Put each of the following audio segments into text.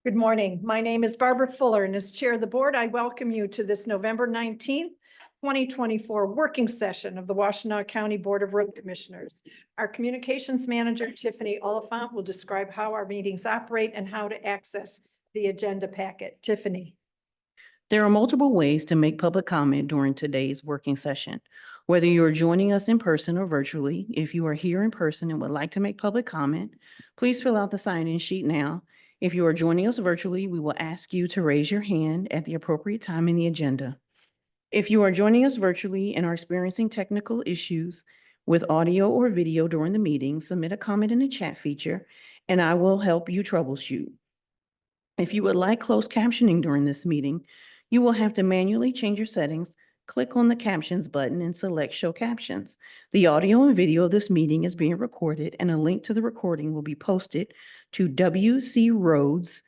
Good morning. My name is Barbara Fuller, and as Chair of the Board, I welcome you to this November 19th, 2024 working session of the Washtenaw County Board of Road Commissioners. Our Communications Manager, Tiffany Oliphant, will describe how our meetings operate and how to access the agenda packet. Tiffany. There are multiple ways to make public comment during today's working session. Whether you are joining us in person or virtually, if you are here in person and would like to make public comment, please fill out the sign-in sheet now. If you are joining us virtually, we will ask you to raise your hand at the appropriate time in the agenda. If you are joining us virtually and are experiencing technical issues with audio or video during the meeting, submit a comment in the chat feature and I will help you troubleshoot. If you would like closed captioning during this meeting, you will have to manually change your settings, click on the captions button and select show captions. The audio and video of this meeting is being recorded and a link to the recording will be posted to wcroads.org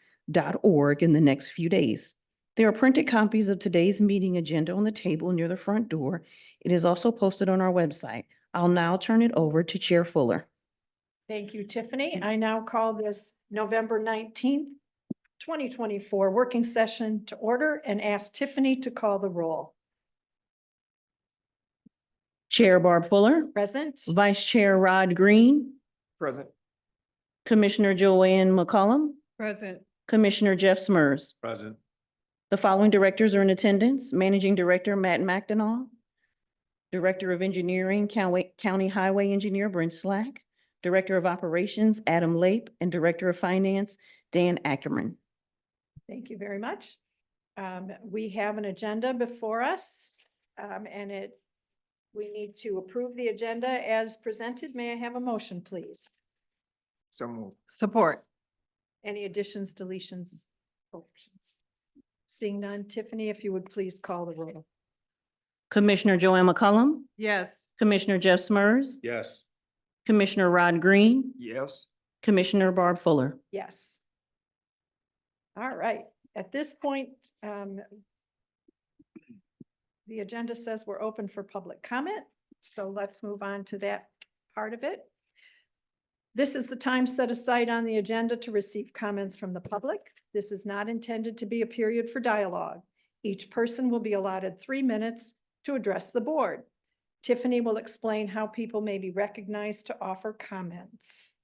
in the next few days. There are printed copies of today's meeting agenda on the table near the front door. It is also posted on our website. I'll now turn it over to Chair Fuller. Thank you, Tiffany. I now call this November 19th, 2024 working session to order and ask Tiffany to call the roll. Chair Barb Fuller. Present. Vice Chair Rod Green. Present. Commissioner Joanne McCollum. Present. Commissioner Jeff Smurs. Present. The following directors are in attendance: Managing Director Matt McDonald, Director of Engineering County Highway Engineer Brent Slack, Director of Operations Adam Lape, and Director of Finance Dan Ackerman. Thank you very much. We have an agenda before us, and we need to approve the agenda as presented. May I have a motion, please? So moved. Support. Any additions, deletions, corrections? Seeing none, Tiffany, if you would please call the roll. Commissioner Joanne McCollum, Yes. Commissioner Jeff Smurs, Yes. Commissioner Rod Green, Yes. Commissioner Barb Fuller. Yes. All right. At this point, the agenda says we're open for public comment, so let's move on to that part of it. This is the time set aside on the agenda to receive comments from the public. This is not intended to be a period for dialogue. Each person will be allotted 3 minutes to address the board. Tiffany will explain how people may be recognized to offer comments.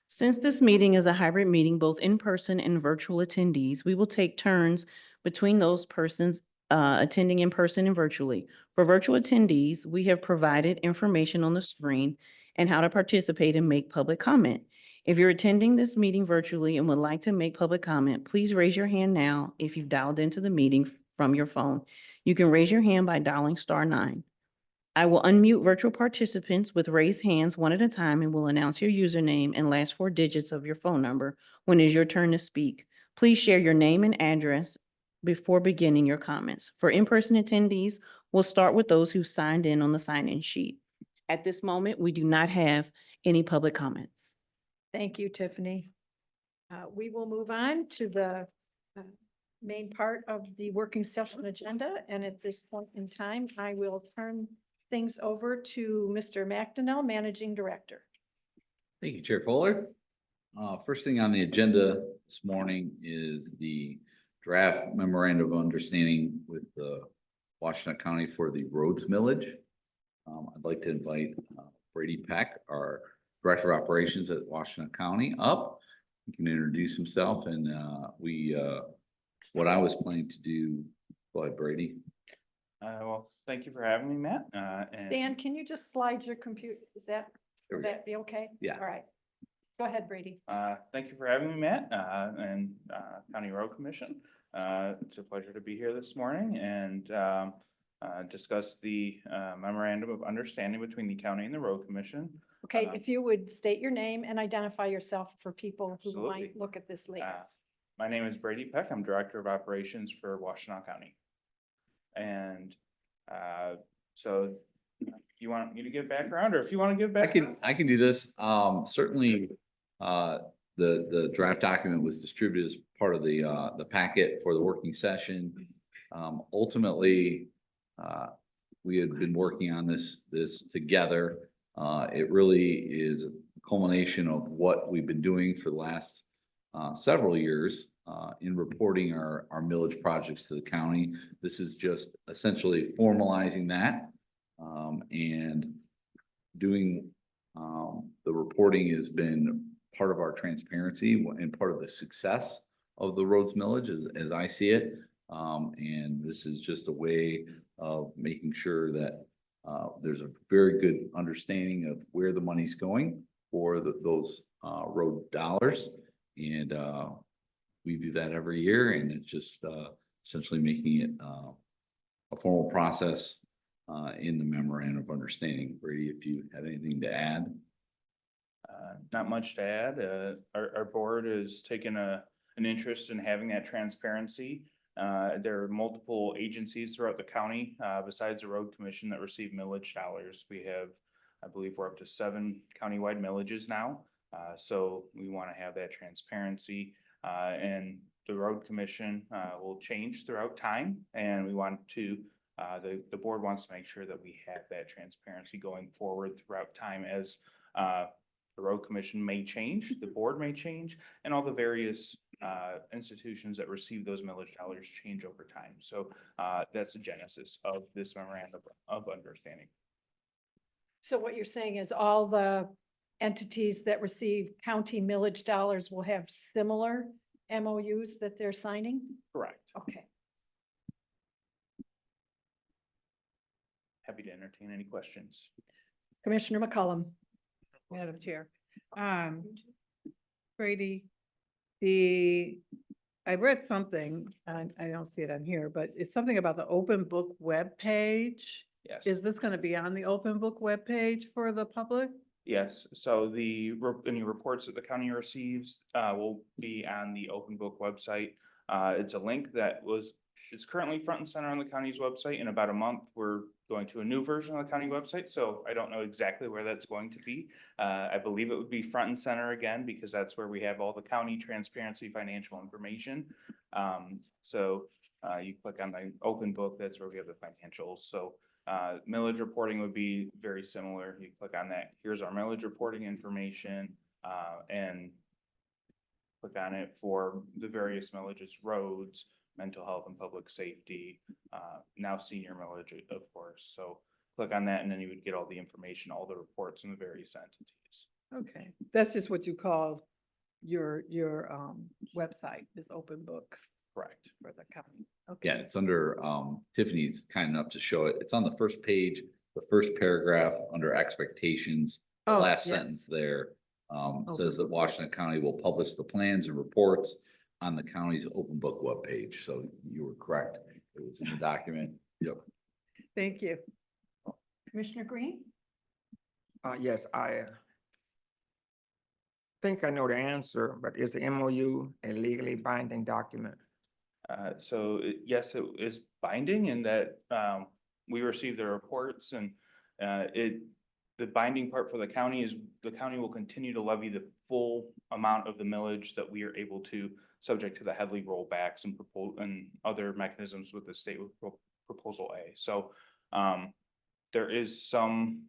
Since this meeting is a hybrid meeting, both in person and virtual attendees, we will take turns between those persons attending in person and virtually. For virtual attendees, we have provided information on the screen and how to participate and make public comment. If you're attending this meeting virtually and would like to make public comment, please raise your hand now if you've dialed into the meeting from your phone. You can raise your hand by dialing *9. I will unmute virtual participants with raised hands one at a time and will announce your username and last 4 digits of your phone number when it is your turn to speak. Please share your name and address before beginning your comments. For in-person attendees, we'll start with those who signed in on the sign-in sheet. At this moment, we do not have any public comments. Thank you, Tiffany. We will move on to the main part of the working session agenda. And at this point in time, I will turn things over to Mr. McDonnell, Managing Director. Thank you, Chair Fuller. First thing on the agenda this morning is the draft memorandum of understanding with the Washtenaw County for the roads millage. I'd like to invite Brady Peck, our Director of Operations at Washtenaw County, up. He can introduce himself and what I was planning to do. Go ahead, Brady. Well, thank you for having me, Matt. And Dan, can you just slide your computer? Would that be okay? Yeah. All right. Go ahead, Brady. Thank you for having me, Matt, and County Road Commission. It's a pleasure to be here this morning and discuss the memorandum of understanding between the county and the Road Commission. Okay, if you would state your name and identify yourself for people who Absolutely. might look at this later. My name is Brady Peck. I'm Director of Operations for Washtenaw County. And so you want me to give background, or if you want to give background? I can do this. Certainly, the draft document was distributed as part of the packet for the working session. Ultimately, we had been working on this together. It really is a culmination of what we've been doing for the last several years in reporting our millage projects to the county. This is just essentially formalizing that and doing the reporting has been part of our transparency and part of the success of the roads millage as I see it. And this is just a way of making sure that there's a very good understanding of where the money's going for those road dollars. And we do that every year, and it's just essentially making it a formal process in the memorandum of understanding. Brady, if you have anything to add. Not much to add. Our board has taken an interest in having that transparency. There are multiple agencies throughout the county, besides the road commission, that receive millage dollars. We have, I believe we're up to 7 countywide millages now. So we want to have that transparency, and the road commission will change throughout time. And we want to, the board wants to make sure that we have that transparency going forward throughout time as the road commission may change, the board may change, and all the various institutions that receive those millage dollars change over time. So that's the genesis of this memorandum of understanding. So what you're saying is all the entities that receive county millage dollars will have similar MOUs that they're signing? Correct. Okay. Happy to entertain any questions. Commissioner McCollum. Madam Chair. Brady, I read something, and I don't see it on here, but it's something about the open book webpage. Yes. Is this going to be on the open book webpage for the public? Yes, so any reports that the county receives will be on the open book website. It's a link that it's currently front and center on the county's website. In about a month, we're going to a new version of the county website, so I don't know exactly where that's going to be. I believe it would be front and center again, because that's where we have all the county transparency financial information. So you click on the open book, that's where we have the financials. So millage reporting would be very similar. You click on that, here's our millage reporting information, and click on it for the various millages, roads, mental health and public safety, now senior millage, of course. So click on that, and then you would get all the information, all the reports from the various entities. Okay, that's just what you call your website, is open book Correct. for the county. Okay. Yeah, it's under, Tiffany's kind enough to show it. It's on the first page, the first paragraph under expectations. The Oh, last yes. sentence there, Okay. says that Washington County will publish the plans and reports on the county's open book webpage. So you were correct. It was in the document. Yep. Thank you. Commissioner Green? Yes, I think I know the answer, but is the MOU a legally binding document? So yes, it is binding in that we receive the reports, and the binding part for the county is the county will continue to levy the full amount of the millage that we are able to, subject to the Headley rollbacks and other mechanisms with the state with proposal A. So there is some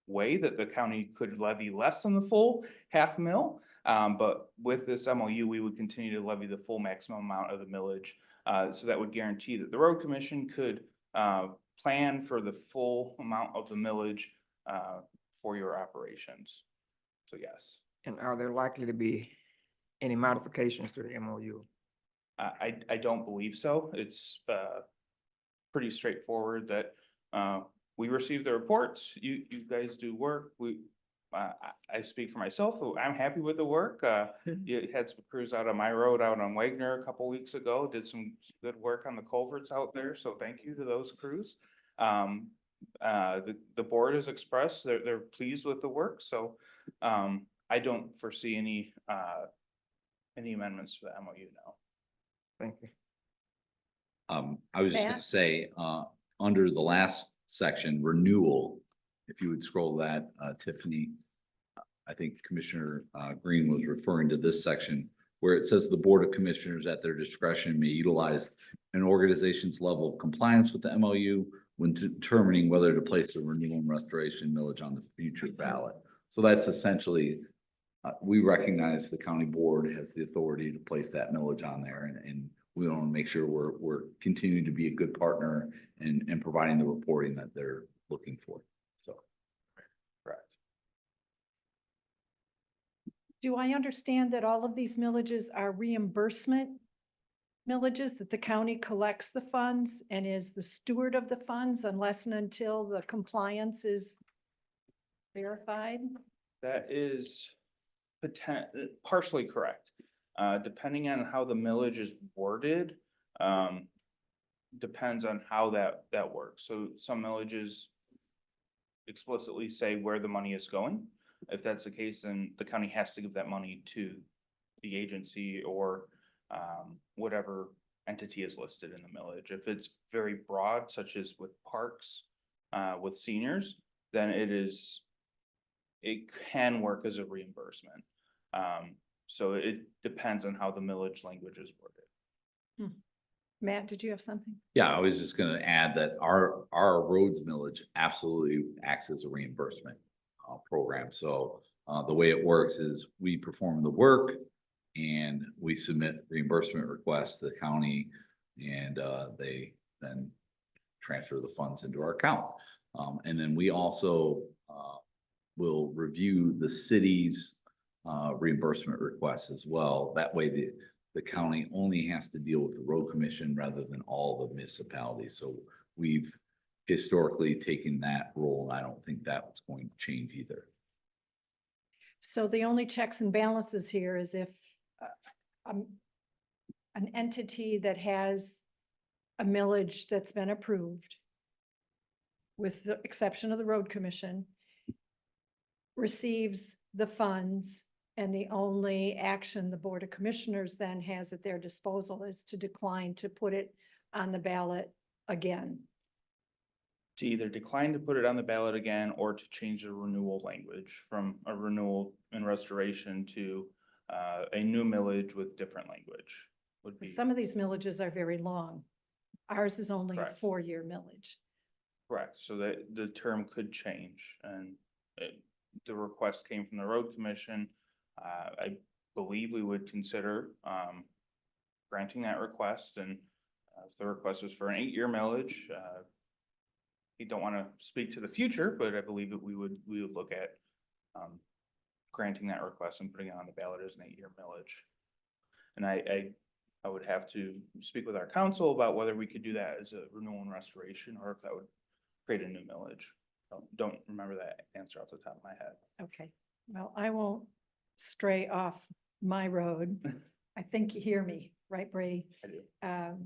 way that the county could levy less than the full $500,000. But with this MOU, we would continue to levy the full maximum amount of the millage. So that would guarantee that the road commission could plan for the full amount of the millage for your operations. So yes. And are there likely to be any modifications to the MOU? I don't believe so. It's pretty straightforward that we receive the reports, you guys do work. I speak for myself. I'm happy with the work. You had some crews out on my road out on Wagner a couple weeks ago, did some good work on the culverts out there. So thank you to those crews. The board has expressed they're pleased with the work. So I don't foresee any amendments to the MOU now. Thank you. I was just gonna Matt? say, under the last section, renewal, if you would scroll that, Tiffany, I think Commissioner Green was referring to this section where it says the Board of Commissioners at their discretion may utilize an organization's level of compliance with the MOU when determining whether to place a renewal and restoration millage on the future ballot. So that's essentially we recognize the county board has the authority to place that millage on there, and we want to make sure we're continuing to be a good partner and providing the reporting that they're looking for. So, Correct. Do I understand that all of these millages are reimbursement millages, that the county collects the funds and is the steward of the funds unless and until the compliance is verified? That is partially correct. Depending on how the millage is worded, depends on how that works. So some millages explicitly say where the money is going. If that's the case, then the county has to give that money to the agency or whatever entity is listed in the millage. If it's very broad, such as with parks, with seniors, then it can work as a reimbursement. So it depends on how the millage language is worded. Matt, did you have something? yeah, I was just gonna add that our roads millage absolutely acts as a reimbursement program. So the way it works is we perform the work and we submit reimbursement requests to the county, and they then transfer the funds into our account. And then we also will review the city's reimbursement requests as well. That way the county only has to deal with the road commission rather than all the municipalities. So we've historically taken that role, and I don't think that's going to change either. So the only checks and balances here is if an entity that has a millage that's been approved, with the exception of the road commission, receives the funds, and the only action the Board of Commissioners then has at their disposal is to decline to put it on the ballot again. To either decline to put it on the ballot again or to change the renewal language from a renewal and restoration to a new millage with different language would be Some of these millages are very long. Ours is only a Correct. 4-year millage. correct. So that the term could change, and the request came from the road commission. I believe we would consider granting that request, and if the request was for an 8-year millage, we don't want to speak to the future, but I believe that we would look at granting that request and putting it on the ballot as an 8-year millage. And I would have to speak with our council about whether we could do that as a renewal and restoration, or if that would create a new millage. Don't remember that answer off the top of my head. Okay, well, I won't stray off my road. I think you hear me, right, Brady? I do.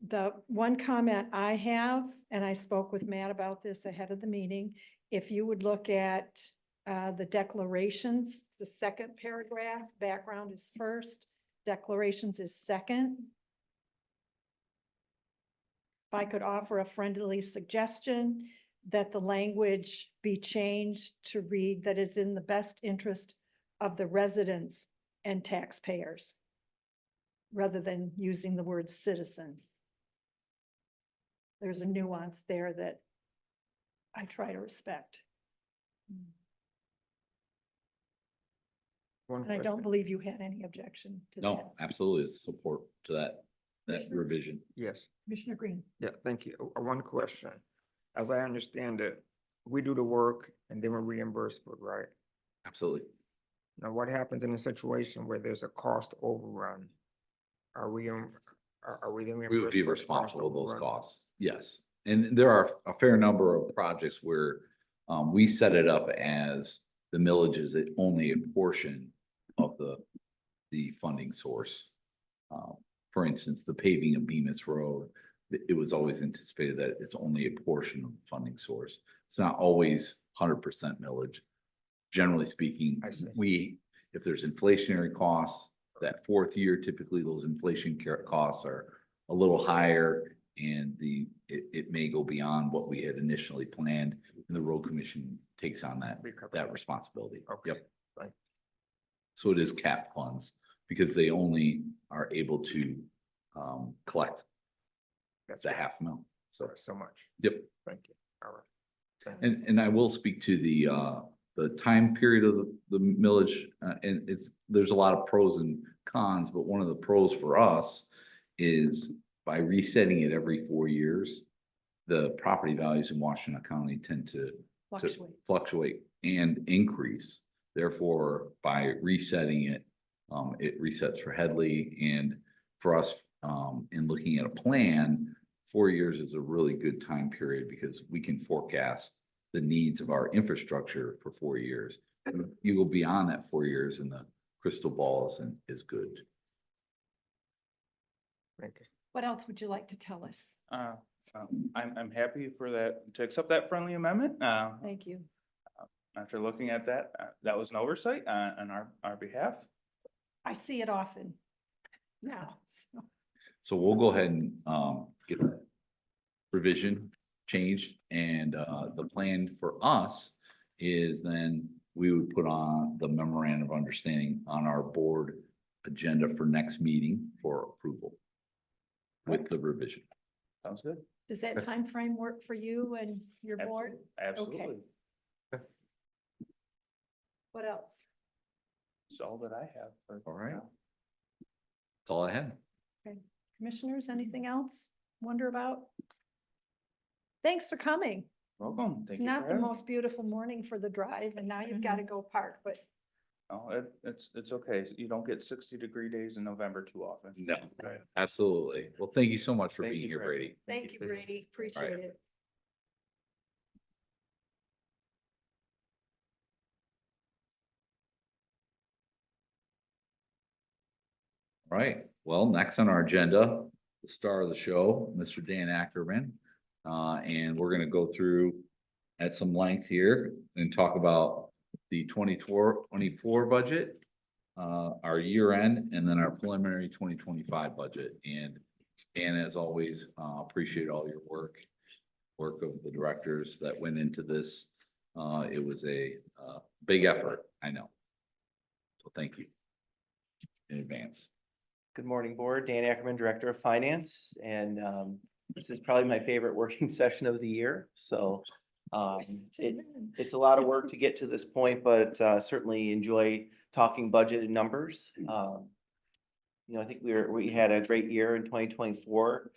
The one comment I have, and I spoke with Matt about this ahead of the meeting, if you would look at the declarations, the second paragraph, background is first, declarations is second. If I could offer a friendly suggestion that the language be changed to read that is in the best interest of the residents and taxpayers, rather than using the word citizen. There's a nuance there that I try to respect. One And I don't question. believe you had any objection to that. No, absolutely, it's support to that Commissioner? revision. Yes, Commissioner Green. yeah, thank you. One question. As I understand it, we do the work and then we reimburse for it, right? Absolutely. Now, what happens in a situation where there's a cost overrun? Are we then We would reimbursed be for the cost responsible for those overrun? costs, yes. And there are a fair number of projects where we set it up as the millage is only a portion of the funding source. For instance, the paving of Bemis Road, it was always anticipated that it's only a portion of the funding source. It's not always 100% millage. Generally speaking, I see. if there's inflationary costs, that 4th year, typically those inflation costs are a little higher, and it may go beyond what we had initially planned, and the road commission takes on Recover that that. responsibility. Okay, Yep. right. So it is cap funds, because they only are able to collect That's the right. $500,000. So much. Yep. Thank you. All right. Thank you. And I will speak to the the time period of the millage, and there's a lot of pros and cons, but one of the pros for us is by resetting it every 4 years, the property values in Washington County tend to fluctuate and increase. Therefore, by resetting it, it resets for Headley, and for us, in looking at a plan, 4 years is a really good time period because we can forecast the needs of our infrastructure for 4 years. You go beyond that 4 years and the crystal ball is good. Thank you. What else would you like to tell us? I'm happy for that, to accept that friendly amendment. Thank you. After looking at that, that was an oversight on our behalf. I see it often now. So. So we'll go ahead and get that revision changed, and the plan for us is then we would put on the memorandum of understanding on our board agenda for next meeting for approval with the revision. Sounds good. Does that time frame work for you and your board? Absolutely. What else? That's all that I have. All right. That's all I had. Commissioners, anything else wonder about? Thanks for coming. Welcome. Thank you. Not for the having me. most beautiful morning for the drive, and now you've got to go park, but No, it's okay. You don't get 60-degree days in November too often. No, absolutely. Well, thank you so much for Thank being you here, for having Brady. thank you, Brady. Appreciate it. All right, well, next on our agenda, the star of the show, Mr. Dan Ackerman. And we're gonna go through at some length here and talk about the 24 budget, our year end, and then our preliminary 2025 budget. And as always, appreciate all your work of the directors that went into this. It was a big effort, I know. So thank you in advance. Good morning, Board. Dan Ackerman, Director of Finance, and this is probably my favorite working session of the year. So it's a lot of work to get to this point, but certainly enjoy talking budget and numbers. I think we had a great year in 2024.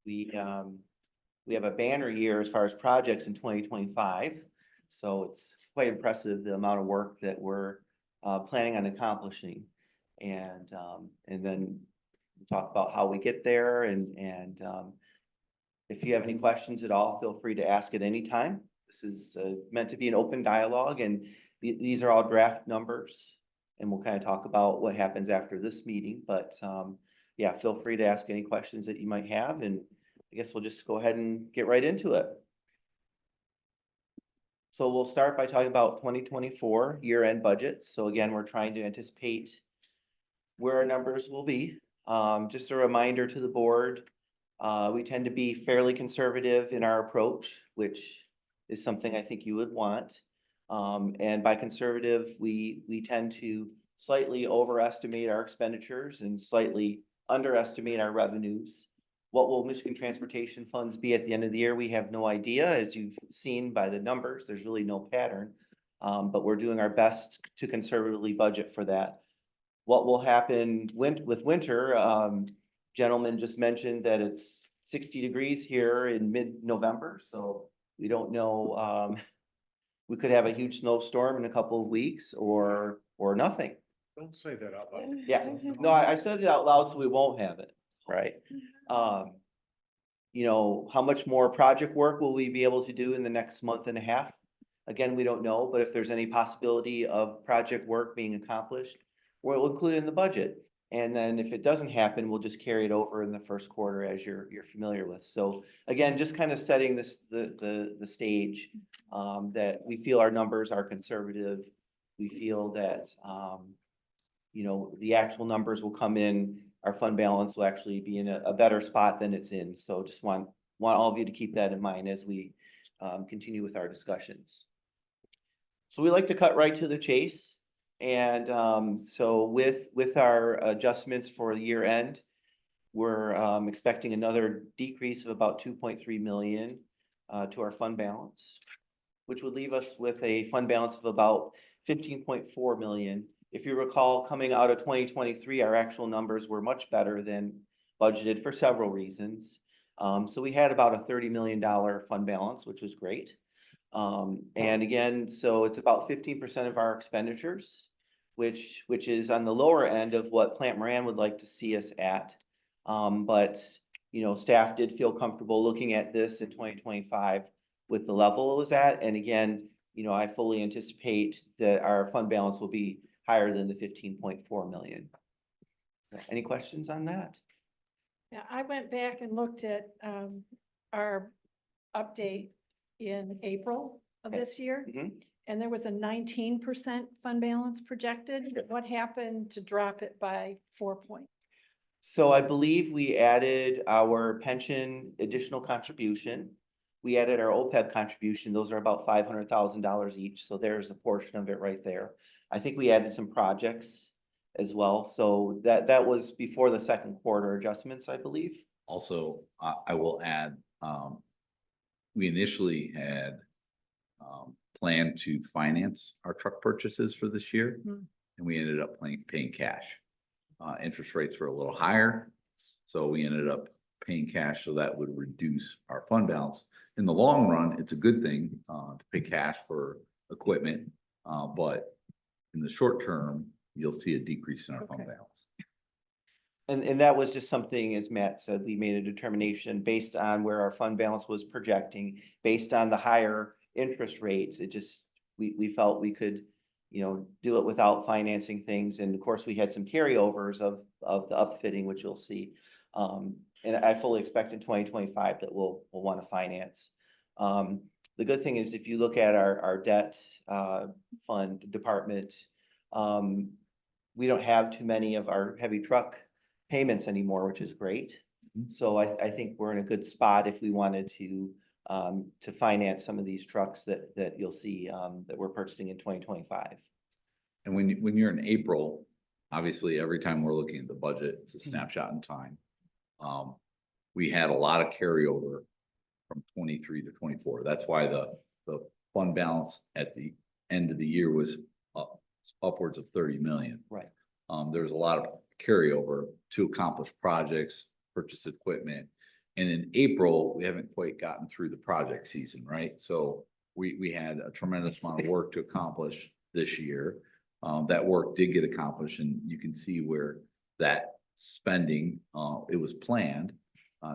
We have a banner year as far as projects in 2025. So it's quite impressive the amount of work that we're planning on accomplishing. And then we'll talk about how we get there, and if you have any questions at all, feel free to ask at any time. This is meant to be an open dialogue, and these are all draft numbers, and we'll kind of talk about what happens after this meeting. But yeah, feel free to ask any questions that you might have, and I guess we'll just go ahead and get right into it. So we'll start by talking about 2024 year-end budget. So again, we're trying to anticipate where our numbers will be. Just a reminder to the board, we tend to be fairly conservative in our approach, which is something I think you would want. And by conservative, we tend to slightly overestimate our expenditures and slightly underestimate our revenues. What will Michigan Transportation Funds be at the end of the year? We have no idea. As you've seen by the numbers, there's really no pattern, but we're doing our best to conservatively budget for that. What will happen with winter, gentleman just mentioned that it's 60 degrees here in mid-November, so we don't know. We could have a huge snowstorm in a couple of weeks or nothing. Don't say that out loud. Yeah, no, I said it out loud so we won't have it, right? How much more project work will we be able to do in the next month and a half? Again, we don't know, but if there's any possibility of project work being accomplished, we'll include it in the budget. And then if it doesn't happen, we'll just carry it over in the first quarter, as you're familiar with. So again, just kind of setting the stage, that we feel our numbers are conservative. We feel that the actual numbers will come in. Our fund balance will actually be in a better spot than it's in. So just want all of you to keep that in mind as we continue with our discussions. So we like to cut right to the chase. And so with our adjustments for the year end, we're expecting another decrease of about 2.3 million to our fund balance. which would leave us with a fund balance of about 15.4 million. If you recall, coming out of 2023, our actual numbers were much better than budgeted for several reasons. So we had about a $30 million fund balance, which was great. And again, so it's about 15% of our expenditures, which is on the lower end of what Plant Moran would like to see us at. But, you know, staff did feel comfortable looking at this in 2025 with the level it was at. And again, you know, I fully anticipate that our fund balance will be higher than the 15.4 million. Any questions on that? Yeah, I went back and looked at our update in April of Okay. this year, Mhm. and there was a 19% fund balance projected. What happened to drop it by 4 points? So I believe we added our pension additional contribution. We added our OPEB contribution. Those are about $500,000 each. So there's a portion of it right there. I think we added some projects as well. So that was before the second quarter adjustments, I believe. Also, I will add, we initially had planned to finance our truck purchases for this year, Hmm. and we ended up paying cash. Interest rates were a little higher, so we ended up paying cash, so that would reduce our fund balance. In the long run, it's a good thing to pay cash for equipment, but in the short term, you'll see a decrease in our fund Okay. balance. And that was just something, as Matt said, we made a determination based on where our fund balance was projecting, based on the higher interest rates. It just, we felt we could, you know, do it without financing things. And of course, we had some carryovers of the upfitting, which you'll see. And I fully expect in 2025 that we'll want to finance. The good thing is if you look at our debt fund department, we don't have too many of our heavy truck payments anymore, which is great. Mhm. So I think we're in a good spot if we wanted to finance some of these trucks that you'll see that we're purchasing in 2025. And when you're in April, obviously, every time we're looking at the budget, it's a snapshot in time. We had a lot of carryover from 23 to 24. That's why the fund balance at the end of the year was upwards of 30 million. Right. There's a lot of carryover to accomplish projects, purchase equipment. And in April, we haven't quite gotten through the project season, right? So we had a tremendous amount of work to accomplish this year. That work did get accomplished, and you can see where that spending, it was planned.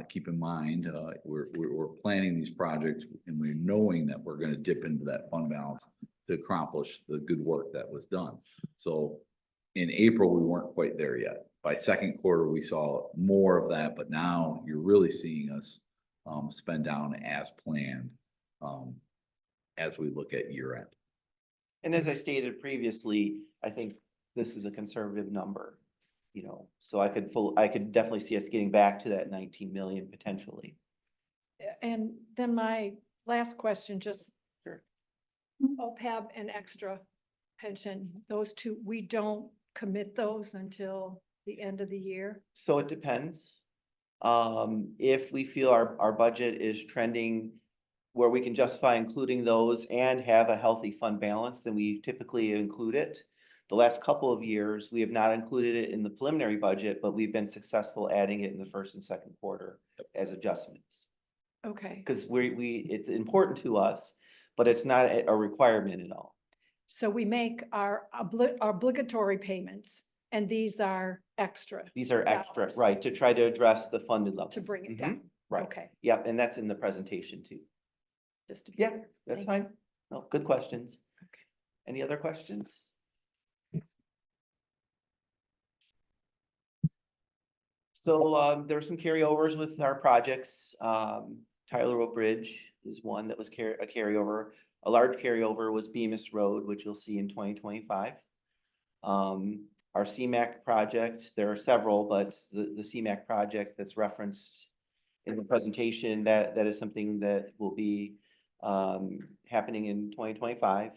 Keep in mind, we're planning these projects and we're knowing that we're gonna dip into that fund balance to accomplish the good work that was done. So in April, we weren't quite there yet. By second quarter, we saw more of that, but now you're really seeing us spend down as planned as we look at year end. And as I stated previously, I think this is a conservative number, you know, so I could definitely see us getting back to that 19 million potentially. And then my last question, just Sure. OPEB and extra pension, those two, we don't commit those until the end of the year. So it depends. If we feel our budget is trending where we can justify including those and have a healthy fund balance, then we typically include it. The last couple of years, we have not included it in the preliminary budget, but we've been successful adding it in the first and second quarter as adjustments. Okay, Because it's important to us, but it's not a requirement at all. so we make our obligatory payments, and these are extra These are extra, dollars right, to try to address the funded levels. to bring it Mhm, down. Right, Okay, yep, and that's in the presentation too. just to be Yeah, clear. that's Thank you. fine. No, good questions. Okay. Any other questions? So there were some carryovers with our projects. Tyler Road Bridge is one that was a carryover. A large carryover was Bemis Road, which you'll see in 2025. Our CMAC project, there are several, but the CMAC project that's referenced in the presentation, that is something that will be happening in 2025.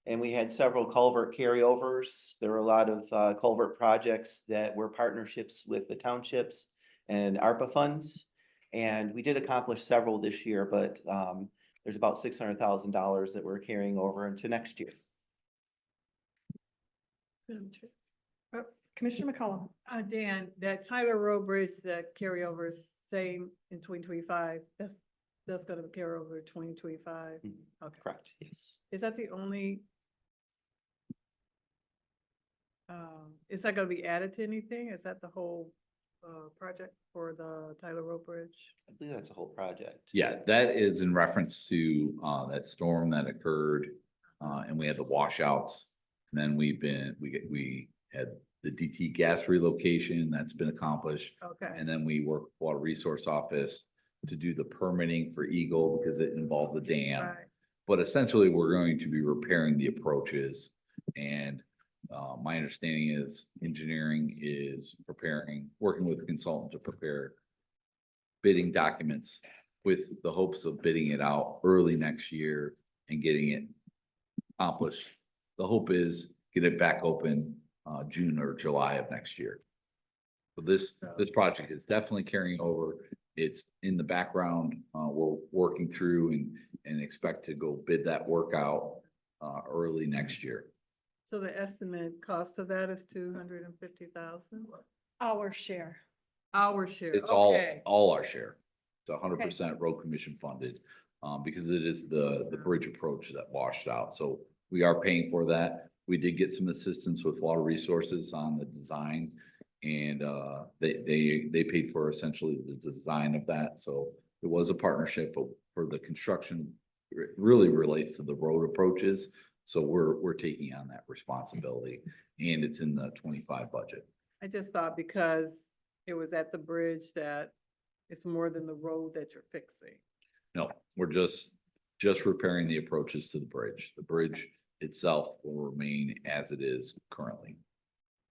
And we had several culvert carryovers. There were a lot of culvert projects that were partnerships with the townships and ARPA funds. And we did accomplish several this year, but there's about $600,000 that we're carrying over into next year. Commissioner McCollum. Dan, that Tyler Road Bridge, that carryover is same in 2025, that's gonna carry over to 2025. Mhm. Okay. Correct, yes. Is that the only? Is that gonna be added to anything? Is that the whole, project for the Tyler Road Bridge? I believe that's a whole project. Yeah, that is in reference to that storm that occurred, and we had the washouts. And then we had the DT gas relocation, that's been accomplished. Okay, And then we worked with Water Resource Office to do the permitting for Eagle because it involved the dam. right. But essentially, we're going to be repairing the approaches. And my understanding is engineering is working with a consultant to prepare bidding documents with the hopes of bidding it out early next year and getting it accomplished. The hope is get it back open June or July of next year. So this project is definitely carrying over. It's in the background. We're working through and expect to go bid that work out early next year. So the estimate cost of that is 250,000? Our share. Our share, It's okay. all our share. It's 100% road commission funded, because it is the bridge approach that washed out. So we are paying for that. We did get some assistance with Water Resources on the design. And they paid for essentially the design of that. So it was a partnership, but for the construction, it really relates to the road approaches. So we're taking on that responsibility, and it's in the 25 budget. I just thought because it was at the bridge that it's more than the road that you're fixing. No, we're just repairing the approaches to the bridge. The bridge itself will remain as it is currently.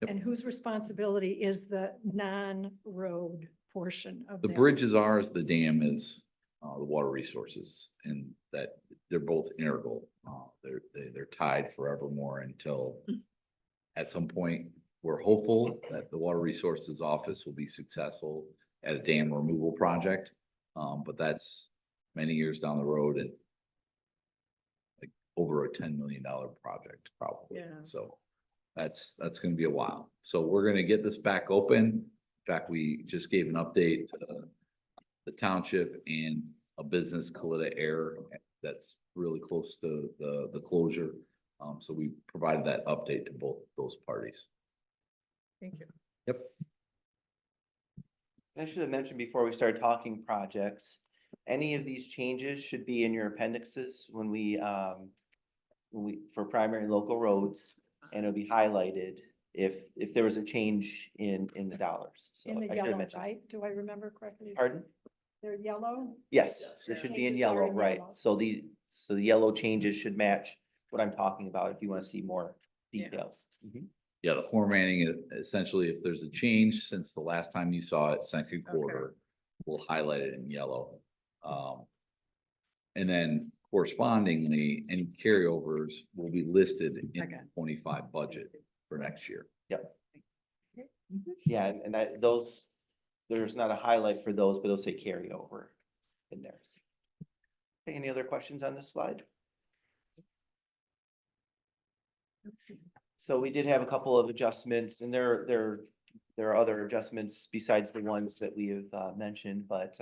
Yep. And whose responsibility is the non-road portion of The that? bridge is ours, the dam is the Water Resources, and that they're both integral. They're tied forevermore until at some point, we're hopeful that the Water Resources Office will be successful at a dam removal project. But that's many years down the road and like over a $10 million project probably. Yeah. So that's gonna be a while. So we're gonna get this back open. In fact, we just gave an update to the township and a business, Coletta Air, that's really close to the closure. So we provided that update to both those parties. Thank you. Yep. I should have mentioned before we started talking projects, any of these changes should be in your appendixes when we, for primary and local roads, and it'll be highlighted if there was a change in the dollars. So In the I should have yellow, mentioned. right? Do I remember correctly? Pardon? They're yellow? Yes, Yes. it should be Changes in are yellow, in right? yellow. So the yellow changes should match what I'm talking about if you want to see more Yeah. details. Mhm. Yeah, the formatting, essentially, if there's a change since the last time you saw it, second Okay. quarter, we'll highlight it in yellow. And then correspondingly, any carryovers will be listed in the Okay. 25 budget for next year. Yeah, and those, there's not a highlight for those, but it'll say carryover in there. Okay, any other questions on this slide? Let's see. So we did have a couple of adjustments, and there are other adjustments besides the ones that we have mentioned, but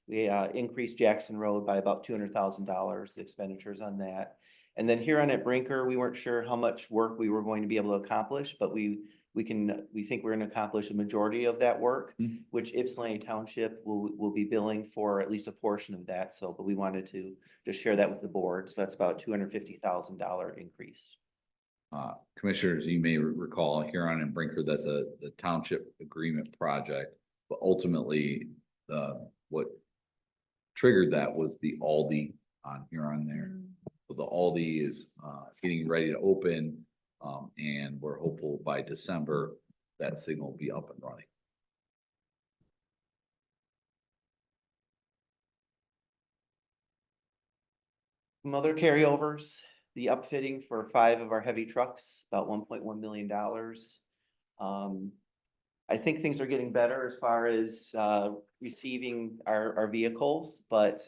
we increased Jackson Road by about $200,000, the expenditures on that. And then here on at Brinker, we weren't sure how much work we were going to be able to accomplish, but we think we're gonna accomplish a majority of that work, Mhm. which Ypsilanti Township will be billing for at least a portion of that. So, but we wanted to just share that with the board. So that's about $250,000 increase. Commissioners, you may recall Huron and Brinker, that's a township agreement project, but ultimately, what triggered that was the Aldi on Huron there. So the Aldi is getting ready to open, and we're hopeful by December that signal will be up and running. Some other carryovers, the upfitting for 5 of our heavy trucks, about $1.1 million. I think things are getting better as far as receiving our vehicles, but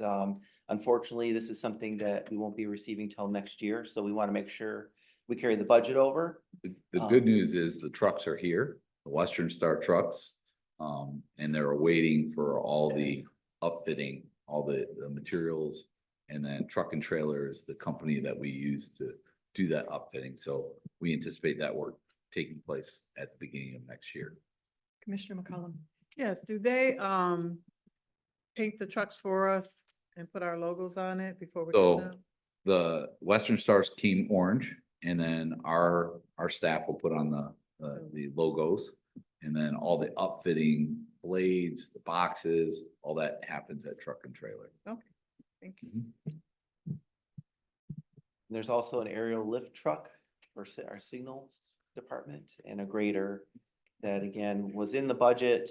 Unfortunately, this is something that we won't be receiving till next year, so we want to make sure we carry the budget over. The good news is the trucks are here, the Western Star trucks. And they're waiting for all the upfitting, all the materials. And then Truck and Trailer is the company that we use to do that upfitting. So we anticipate that work taking place at the beginning of next year. Commissioner McCollum. Yes, do they, paint the trucks for us and put our logos on it before we? So do them? the Western Stars came orange, and then our staff will put on the logos. And then all the upfitting, blades, the boxes, all that happens at Truck and Trailer. Okay, thank you. There's also an aerial lift truck for our signals department and a grader that again was in the budget,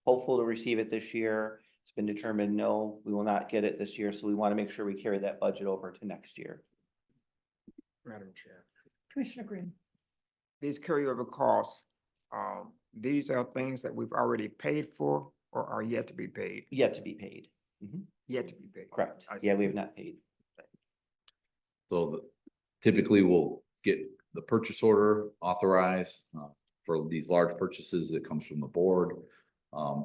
hopeful to receive it this year. It's been determined, no, we will not get it this year, so we want to make sure we carry that budget over to next year. Madam Chair, Commissioner Green. these carryover costs, these are things that we've already paid for or are yet to be paid? Yet to be paid. Yet to be paid. Correct. I Yeah, see. we have not paid. So typically we'll get the purchase order authorized for these large purchases that comes from the board.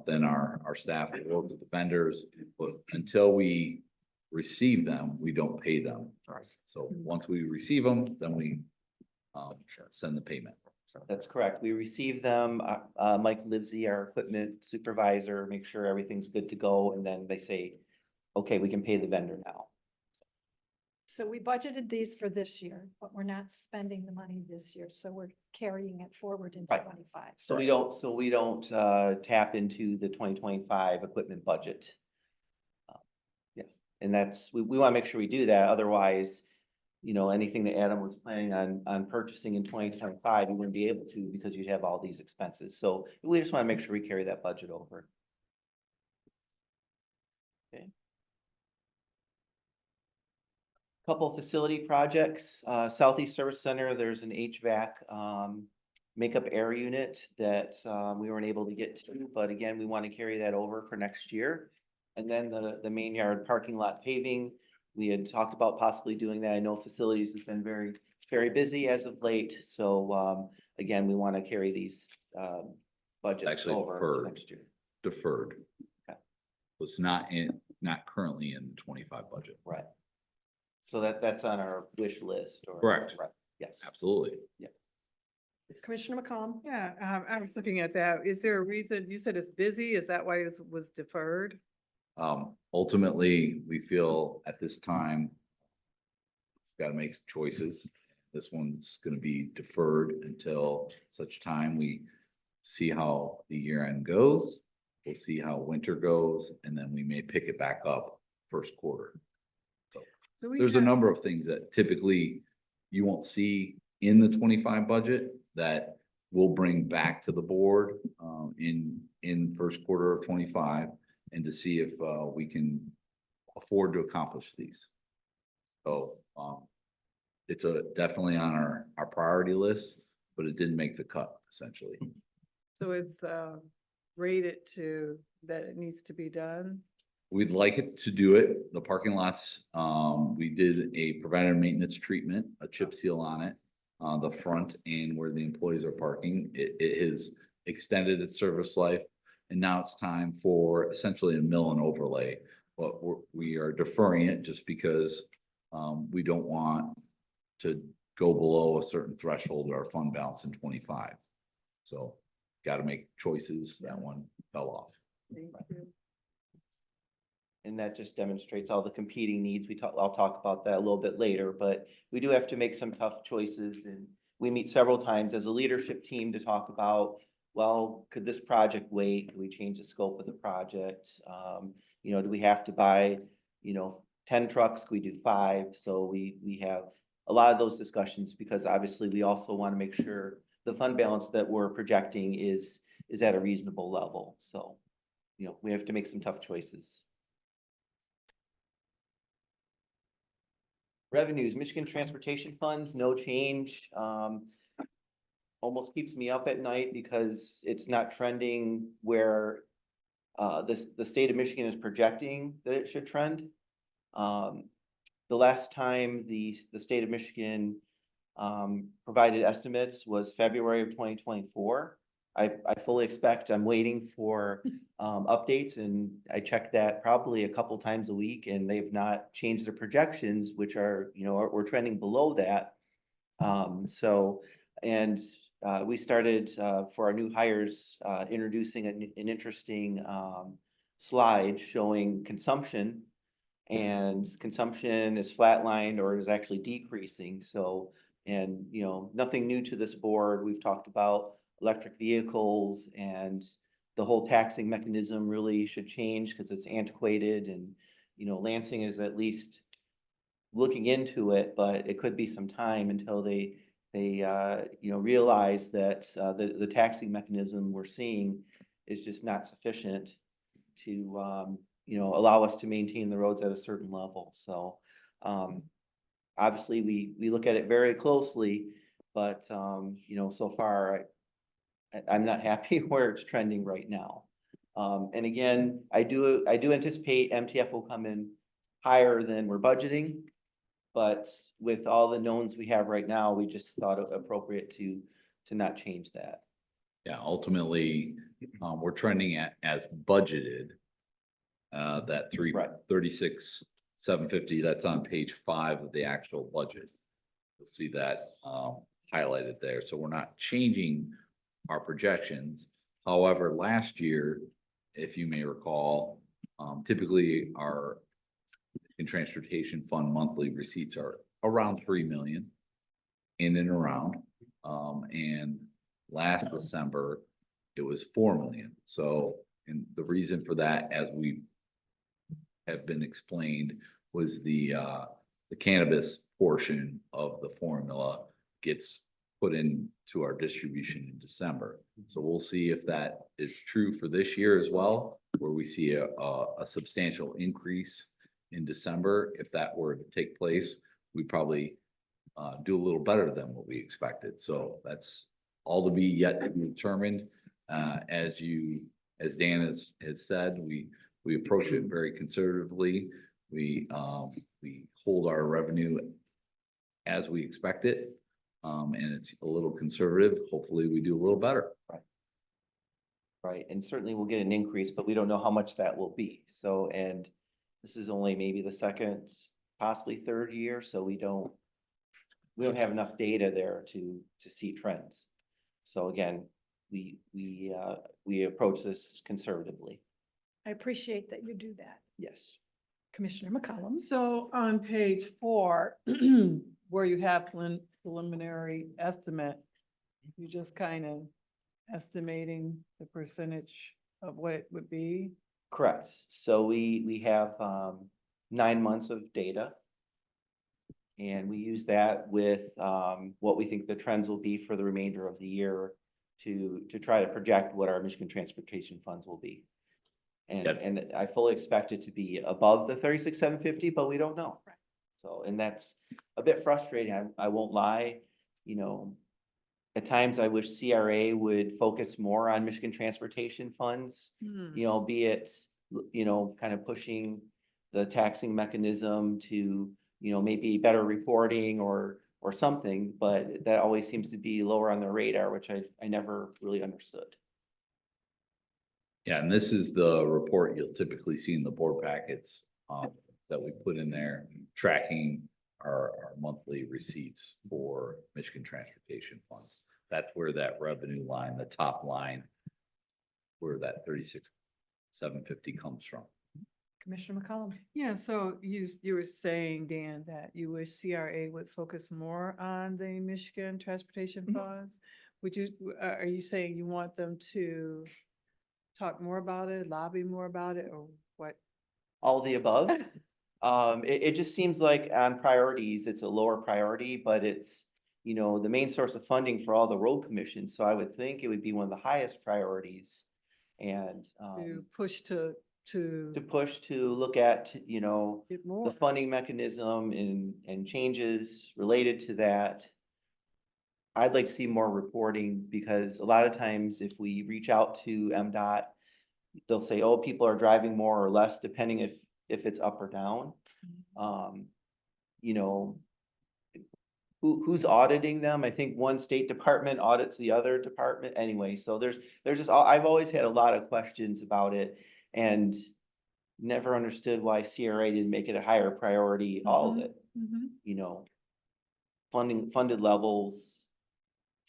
Then our staff will work with the vendors, but until we receive them, we don't pay them. I see. So once we receive them, then we send the payment. So That's correct. We receive them. Mike Livesey, our equipment supervisor, make sure everything's good to go, and then they say, okay, we can pay the vendor now. So we budgeted these for this year, but we're not spending the money this year, so we're carrying it forward into Right. 25. So we don't tap into the 2025 equipment budget. Yeah, and that's, we want to make sure we do that. Otherwise, you know, anything that Adam was planning on purchasing in 2025, we wouldn't be able to because you'd have all these expenses. So we just want to make sure we carry that budget over. Okay. Couple of facility projects, Southeast Service Center, there's an HVAC makeup air unit that we weren't able to get to, but again, we want to carry that over for next year. And then the main yard parking lot paving, we had talked about possibly doing that. I know facilities has been very, very busy as of late. So again, we want to carry these budgets Actually over deferred. to next year. Deferred. Okay. So it's not currently in the 25 budget. Right. So that's on our wish list or. Correct. Right. Yes. Absolutely. Commissioner McCollum. Yeah, I was looking at that. Is there a reason, you said it's busy, is that why it was deferred? Ultimately, we feel at this time, got to make choices. This one's going to be deferred until such time we see how the year end goes. We'll see how winter goes, and then we may pick it back up first quarter. So we There's a have- number of things that typically you won't see in the 25 budget that we'll bring back to the board in first quarter of 25, and to see if we can afford to accomplish these. So it's definitely on our priority list, but it didn't make the cut essentially. So it's rated to, that it needs to be done? We'd like it to do it. The parking lots, we did a preventative maintenance treatment, a chip seal on it, the front and where the employees are parking. It has extended its service life. And now it's time for essentially a mill and overlay. But we are deferring it just because we don't want to go below a certain threshold of our fund balance in 25. So got to make choices. That one fell off. Thank you. And that just demonstrates all the competing needs. I'll talk about that a little bit later, but we do have to make some tough choices, and we meet several times as a leadership team to talk about, well, could this project wait? Can we change the scope of the project? You know, do we have to buy, 10 trucks? Could we do 5? So we have a lot of those discussions because obviously we also want to make sure the fund balance that we're projecting is at a reasonable level. So, we have to make some tough choices. Revenues, Michigan Transportation Funds, no change. Almost keeps me up at night because it's not trending where the state of Michigan is projecting that it should trend. The last time the state of Michigan provided estimates was February of 2024. I fully expect, I'm waiting for updates, and I check that probably a couple times a week, and they've not changed their projections, which are, we're trending below that. So, and we started for our new hires, introducing an interesting slide showing consumption, and consumption is flatlined or is actually decreasing. So, and nothing new to this board. We've talked about electric vehicles, and the whole taxing mechanism really should change because it's antiquated, and Lansing is at least looking into it, but it could be some time until they realize that the taxing mechanism we're seeing is just not sufficient to allow us to maintain the roads at a certain level. So obviously we look at it very closely, but so far I'm not happy where it's trending right now. And again, I do anticipate MTF will come in higher than we're budgeting, but with all the knowns we have right now, we just thought it appropriate to not change that. Yeah, ultimately, we're trending at as budgeted. That Right. 36,750, that's on page 5 of the actual budget. You'll see that highlighted there. So we're not changing our projections. However, last year, if you may recall, typically our transportation fund monthly receipts are around 3 million in and around. And last December, it was 4 million. So, and the reason for that, as we have been explained, was the cannabis portion of the formula gets put into our distribution in December. So we'll see if that is true for this year as well, where we see a substantial increase in December. If that were to take place, we probably do a little better than what we expected. So that's all to be yet to be determined. As Dan has said, we approach it very conservatively. We hold our revenue as we expect it, and it's a little conservative. Hopefully, we do a little better. Right, and certainly we'll get an increase, but we don't know how much that will be. So, and this is only maybe the second, possibly third year, so we don't have enough data there to see trends. So again, we approach this conservatively. I appreciate that you do that. Yes. Commissioner McCollum. So on page 4, where you have preliminary estimate, you just kind of estimating the percentage of what it would be. Correct. So we have 9 months of data. And we use that with what we think the trends will be for the remainder of the year to try to project what our Michigan transportation funds will be. And Yep. and I fully expect it to be above the 36,750, but we don't know. Right. So, and that's a bit frustrating. I won't lie, at times I wish CRA would focus more on Michigan transportation funds, be it, kind of pushing the taxing mechanism to, maybe better reporting or something, but that always seems to be lower on the radar, which I never really understood. Yeah, and this is the report you'll typically see in the board packets that we put in there, tracking our monthly receipts for Michigan transportation funds. That's where that revenue line, the top line, where that 36,750 comes from. Commissioner McCollum. Yeah, so you were saying, Dan, that you wish CRA would focus more on the Michigan transportation funds. Are you saying you want them to talk more about it, lobby more about it, or what? All the above. It just seems like on priorities, it's a lower priority, but it's, the main source of funding for all the road commissions. So I would think it would be one of the highest priorities. And To push to push to look at, get more. the funding mechanism and changes related to that. I'd like to see more reporting, because a lot of times if we reach out to MDOT, they'll say, oh, people are driving more or less, depending if it's up or down. You know, who's auditing them? I think one state department audits the other department anyway, so there's just, I've always had a lot of questions about it and never understood why CRA didn't make it a higher priority, all of it, you know. Funded levels,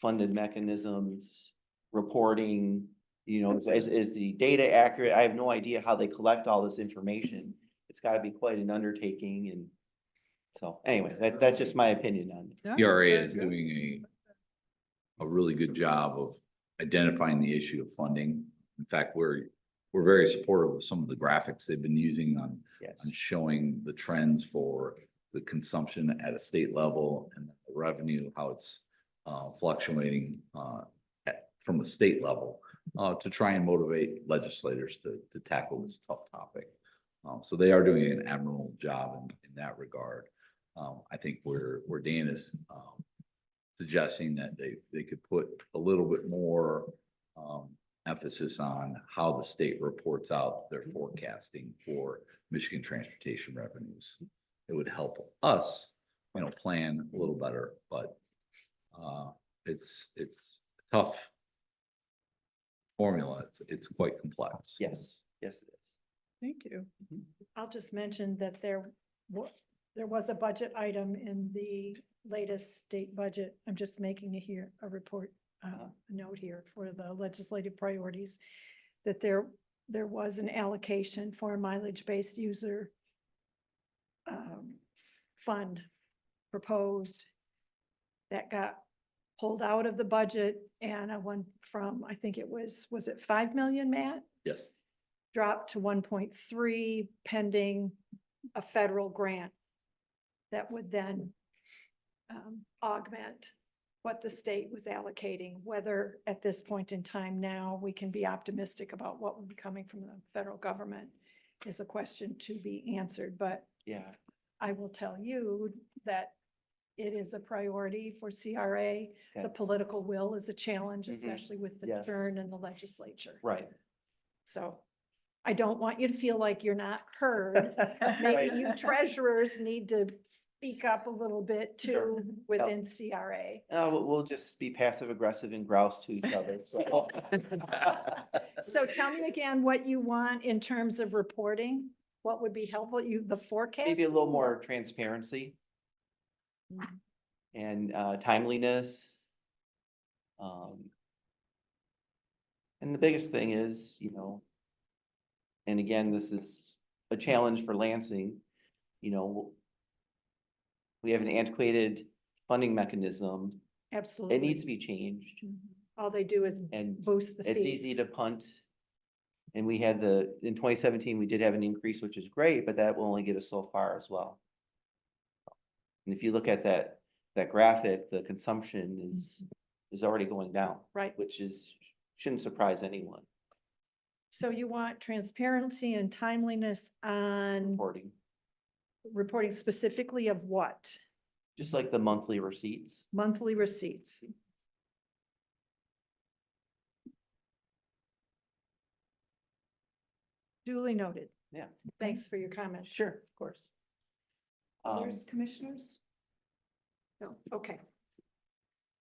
funded mechanisms, reporting, you know, is the data accurate? I have no idea how they collect all this information. It's gotta be quite an undertaking, and so, anyway, that's just my opinion on it. Yeah, CRA very is good. doing a really good job of identifying the issue of funding. In fact, we're very supportive of some of the graphics they've been using on Yes, showing the trends for the consumption at a state level and the revenue, how it's fluctuating from the state level to try and motivate legislators to tackle this tough topic. So they are doing an admirable job in that regard. I think where Dan is suggesting that they could put a little bit more emphasis on how the state reports out their forecasting for Michigan transportation revenues. It would help us, you know, plan a little better, but it's a tough formula. It's quite complex. yes, yes, it is. Thank you. I'll just mention that there was a budget item in the latest state budget. I'm just making a report, a note here for the legislative priorities, that there was an allocation for a mileage-based user fund proposed that got pulled out of the budget, and I went from, I think it was it 5 million, Matt? Yes. Dropped to 1.3 pending a federal grant that would then augment what the state was allocating. Whether at this point in time now we can be optimistic about what will be coming from the federal government is a question to be answered, but Yeah, I will tell you that it is a priority for CRA. The Okay. political will is a challenge, Mhm. especially with the Yes. turn in the legislature. right. So I don't want you to feel like you're not heard. Maybe you treasurers need to speak up a little bit Sure. too within CRA. We'll just be passive aggressive and grouse to each other, so. So tell me again what you want in terms of reporting. What would be helpful? The forecast? Maybe a little more transparency and timeliness. And the biggest thing is, you know, and again, this is a challenge for Lansing, you know, we have an antiquated funding mechanism. Absolutely. It needs to be changed, Mhm. All they do is and boost the it's fees. easy to punt. And we had in 2017, we did have an increase, which is great, but that will only get us so far as well. And if you look at that graphic, the consumption is already going down. Right. Which shouldn't surprise anyone, So you want transparency and timeliness on reporting specifically of what? just like the monthly receipts. Monthly receipts. Duly noted. Yeah. Thanks for your comments. Sure, of course. Others, commissioners? No, okay.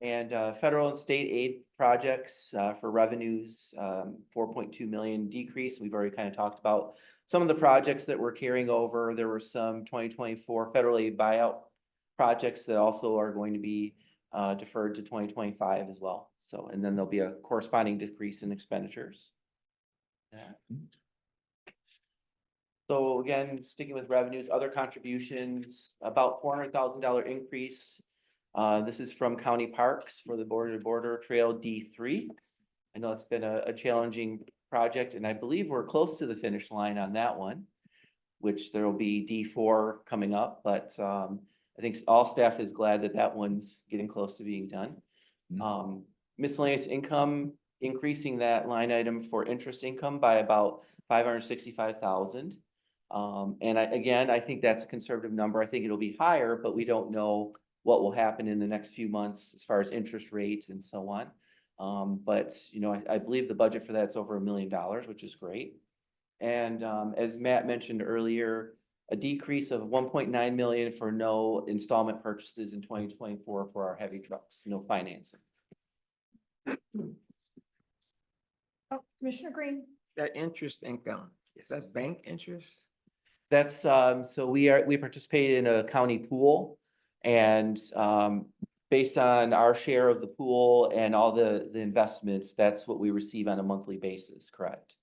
And federal and state aid projects for revenues, 4.2 million decrease. We've already kind of talked about some of the projects that we're carrying over. There were some 2024 federal aid buyout projects that also are going to be deferred to 2025 as well. So, and then there'll be a corresponding decrease in expenditures. So again, sticking with revenues, other contributions, about $400,000 increase. This is from county parks for the border to border trail D3. I know it's been a challenging project, and I believe we're close to the finish line on that one, which there will be D4 coming up, but I think all staff is glad that that one's getting close to being done. Miscellaneous income, increasing that line item for interest income by about 565,000. And I think that's a conservative number. I think it'll be higher, but we don't know what will happen in the next few months as far as interest rates and so on. But, you know, I believe the budget for that's over $1 million, which is great. And as Matt mentioned earlier, a decrease of 1.9 million for no installment purchases in 2024 for our heavy trucks, no financing. Oh, Commissioner Green? That interest income, is that bank interest? That's, so we participate in a county pool, and based on our share of the pool and all the investments, that's what we receive on a monthly basis, correct?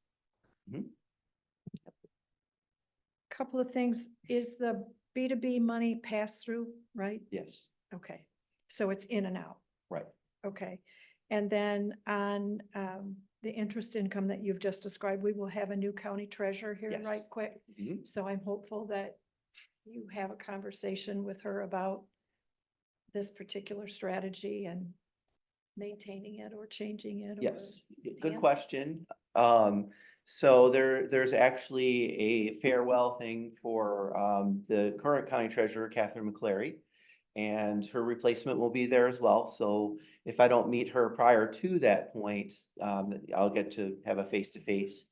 Couple of things. Is the B2B money pass through, right? Yes, Okay, so it's in and out. right. Okay. And then on the interest income that you've just described, we will have a new county treasurer here Yes. right quick. Mhm. So I'm hopeful that you have a conversation with her about this particular strategy and maintaining it or changing it. or Yes, good enhancing. question. So there's actually a farewell thing for the current county treasurer, Catherine McClary. And her replacement will be there as well. So if I don't meet her prior to that point, I'll get to have a face-to-face.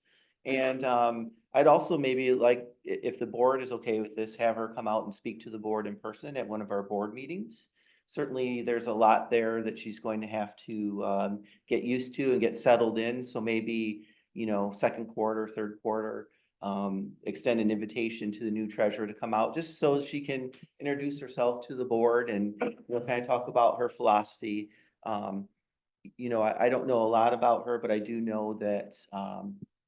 And I'd also maybe like, if the board is okay with this, have her come out and speak to the board in person at one of our board meetings. Certainly, there's a lot there that she's going to have to get used to and get settled in. So maybe, second quarter, third quarter, extend an invitation to the new treasurer to come out, just so she can introduce herself to the board and, kind of talk about her philosophy. I don't know a lot about her, but I do know that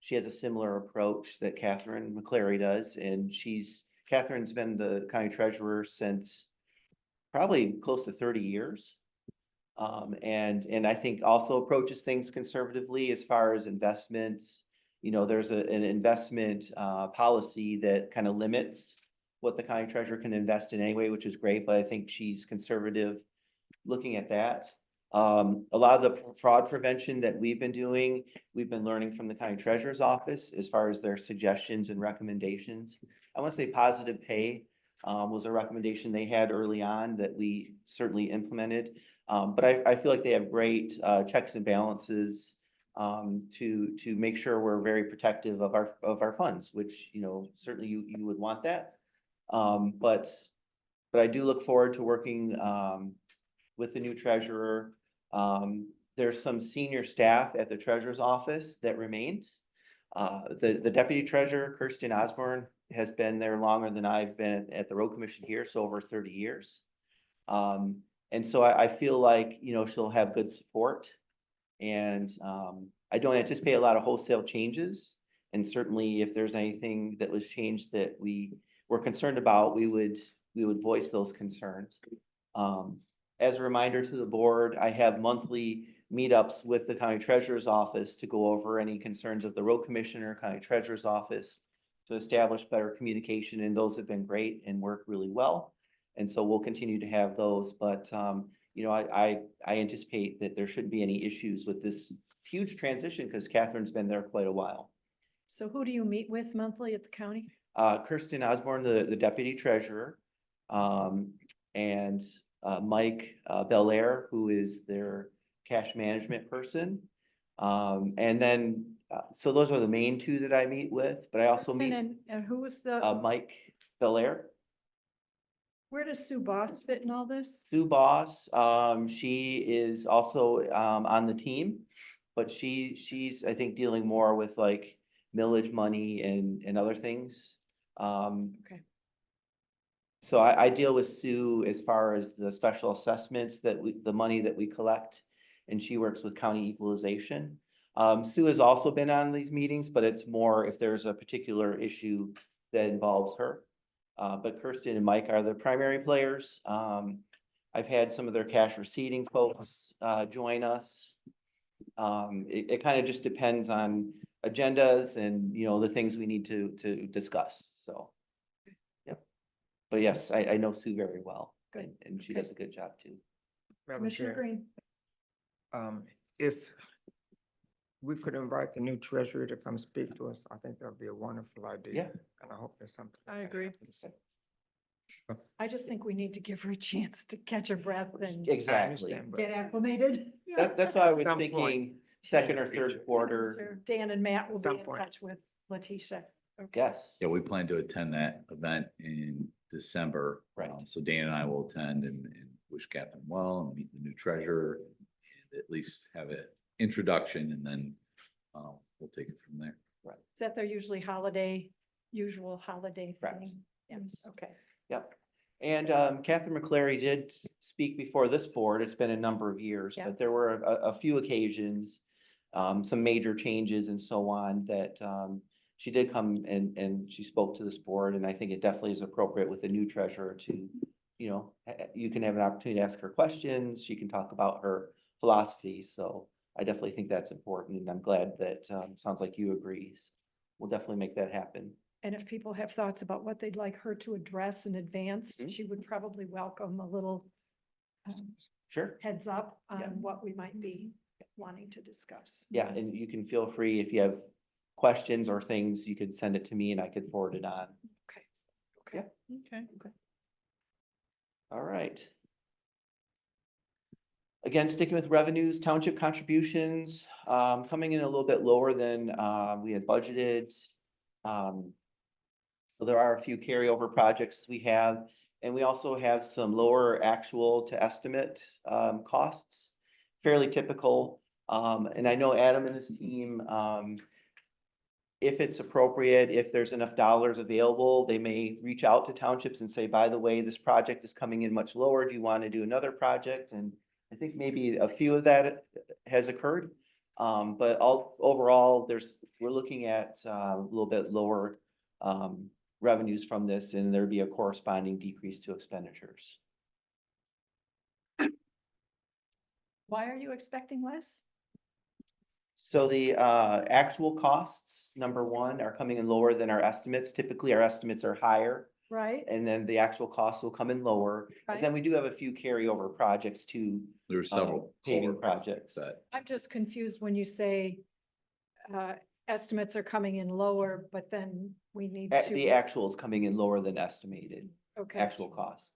she has a similar approach that Catherine McClary does. And Catherine's been the county treasurer since probably close to 30 years. And I think also approaches things conservatively as far as investments. There's an investment policy that kind of limits what the county treasurer can invest in anyway, which is great, but I think she's conservative looking at that. A lot of the fraud prevention that we've been doing, we've been learning from the county treasurer's office as far as their suggestions and recommendations. I want to say positive pay was a recommendation they had early on that we certainly implemented. But I feel like they have great checks and balances to make sure we're very protective of our funds, which, certainly you would want that. But I do look forward to working with the new treasurer. There's some senior staff at the treasurer's office that remains. The deputy treasurer, Kirsten Osborne, has been there longer than I've been at the road commission here, so over 30 years. And so I feel like, she'll have good support. And I don't anticipate a lot of wholesale changes. And certainly if there's anything that was changed that we were concerned about, we would voice those concerns. As a reminder to the board, I have monthly meetups with the county treasurer's office to go over any concerns of the road commissioner, county treasurer's office, to establish better communication, and those have been great and work really well. And so we'll continue to have those, but I anticipate that there shouldn't be any issues with this huge transition because Catherine's been there quite a while. So who do you meet with monthly at the county? Kirsten Osborne, the deputy treasurer, and Mike Belair, who is their cash management person. And then, so those are the main two that I meet with, but I also meet And who was the, Mike Belair. where does Sue Boss fit in all this? Sue Boss, she is also on the team, but she's, I think, dealing more with like millage money and other things. Okay. So I deal with Sue as far as the special assessments the money that we collect, and she works with county equalization. Sue has also been on these meetings, but it's more if there's a particular issue that involves her. But Kirsten and Mike are the primary players. I've had some of their cash receipting folks join us. It kind of just depends on agendas and, the things we need to discuss, so. Yep. But yes, I know Sue very well. Good. And she Okay. does a good job too. Madam Commissioner Chair, Green? if we could invite the new treasurer to come speak to us, I think that'd be a wonderful idea. Yeah. And I hope there's something. I that agree. happens. I just think we need to give her a chance to catch her breath and I Exactly. understand, but get acclimated. That's why I was Some point. thinking second or Future. third quarter. Sure, Dan and Matt will be Some in point. touch with. Letitia? Okay. Yes. Yeah, we plan to attend that event in December. Right. So Dan and I will attend and wish Catherine well and meet the new treasurer. And at least have an introduction and then we'll take it from there. Is that their usual holiday Correct. thing? Yes, okay. Yep. And Catherine McClary did speak before this board. It's been a number of years, Yeah. but there were a few occasions, some major changes and so on that she did come and she spoke to this board. And I think it definitely is appropriate with the new treasurer to, you know, you can have an opportunity to ask her questions. She can talk about her philosophy. So I definitely think that's important. And I'm glad that sounds like you agree. We'll definitely make that happen. And if people have thoughts about what they'd like her to address in advance, Mhm. she would probably welcome a little Sure. heads up on Yeah. what we might be wanting to discuss. Yeah, and you can feel free if you have questions or things, you could send it to me and I could forward it on. Okay. Okay. Yeah. Okay. All right. Again, sticking with revenues, township contributions, coming in a little bit lower than we had budgeted. So there are a few carryover projects we have, and we also have some lower actual to estimate costs, fairly typical. And I know Adam and his team, if it's appropriate, if there's enough dollars available, they may reach out to townships and say, by the way, this project is coming in much lower. Do you want to do another project? And I think maybe a few of that has occurred. But overall, we're looking at a little bit lower revenues from this, and there'd be a corresponding decrease to expenditures. Why are you expecting less? So the actual costs, number one, are coming in lower than our estimates. Typically, our estimates are higher, Right? and then the actual costs will come in lower. And then we do have a few carryover projects too, There are several paving culvert projects. that I'm just confused when you say estimates are coming in lower, but then we need to. The actual is coming in lower than estimated, Okay. actual cost.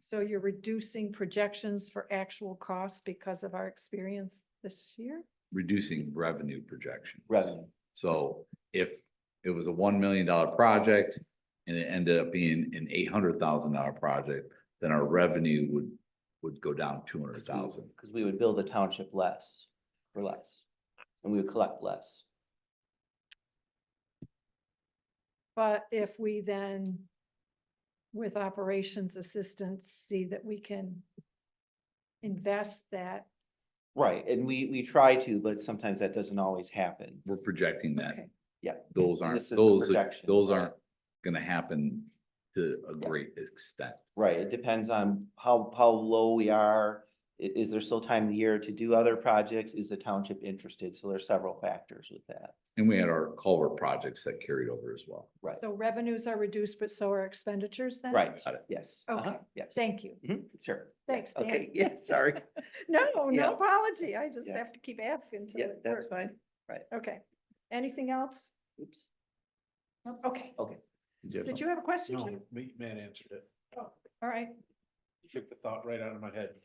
So you're reducing projections for actual costs because of our experience this year? reducing revenue projections. Revenue. So if it was a $1 million project and it ended up being an $800,000 project, then our revenue would go down 200,000. Because we would bill the township less, for less, and we would collect less. But if we then, with operations assistance, see that we can invest that. Right, and we try to, but sometimes that doesn't always happen. We're projecting that. Okay. Yeah. Those And aren't, this is the those projection. aren't gonna happen to a Yeah. great extent. Right, it depends on how low we are. Is there still time of the year to do other projects? Is the township interested? So there's several factors with that. And we had our culvert projects that carried over as well. Right, So revenues are reduced, but so are expenditures then? right, Got it. yes. Okay. Yes. Thank you. Mhm, sure. Thanks, Dan. Okay, yeah, sorry. No, Yeah. no apology. I just Yeah. have to keep asking till Yeah, it that's works. fine. Okay. Anything else? Oops. Okay. Okay. Did you have a question? No, Jim? Matt answered it. All right. You took the thought right out of my head.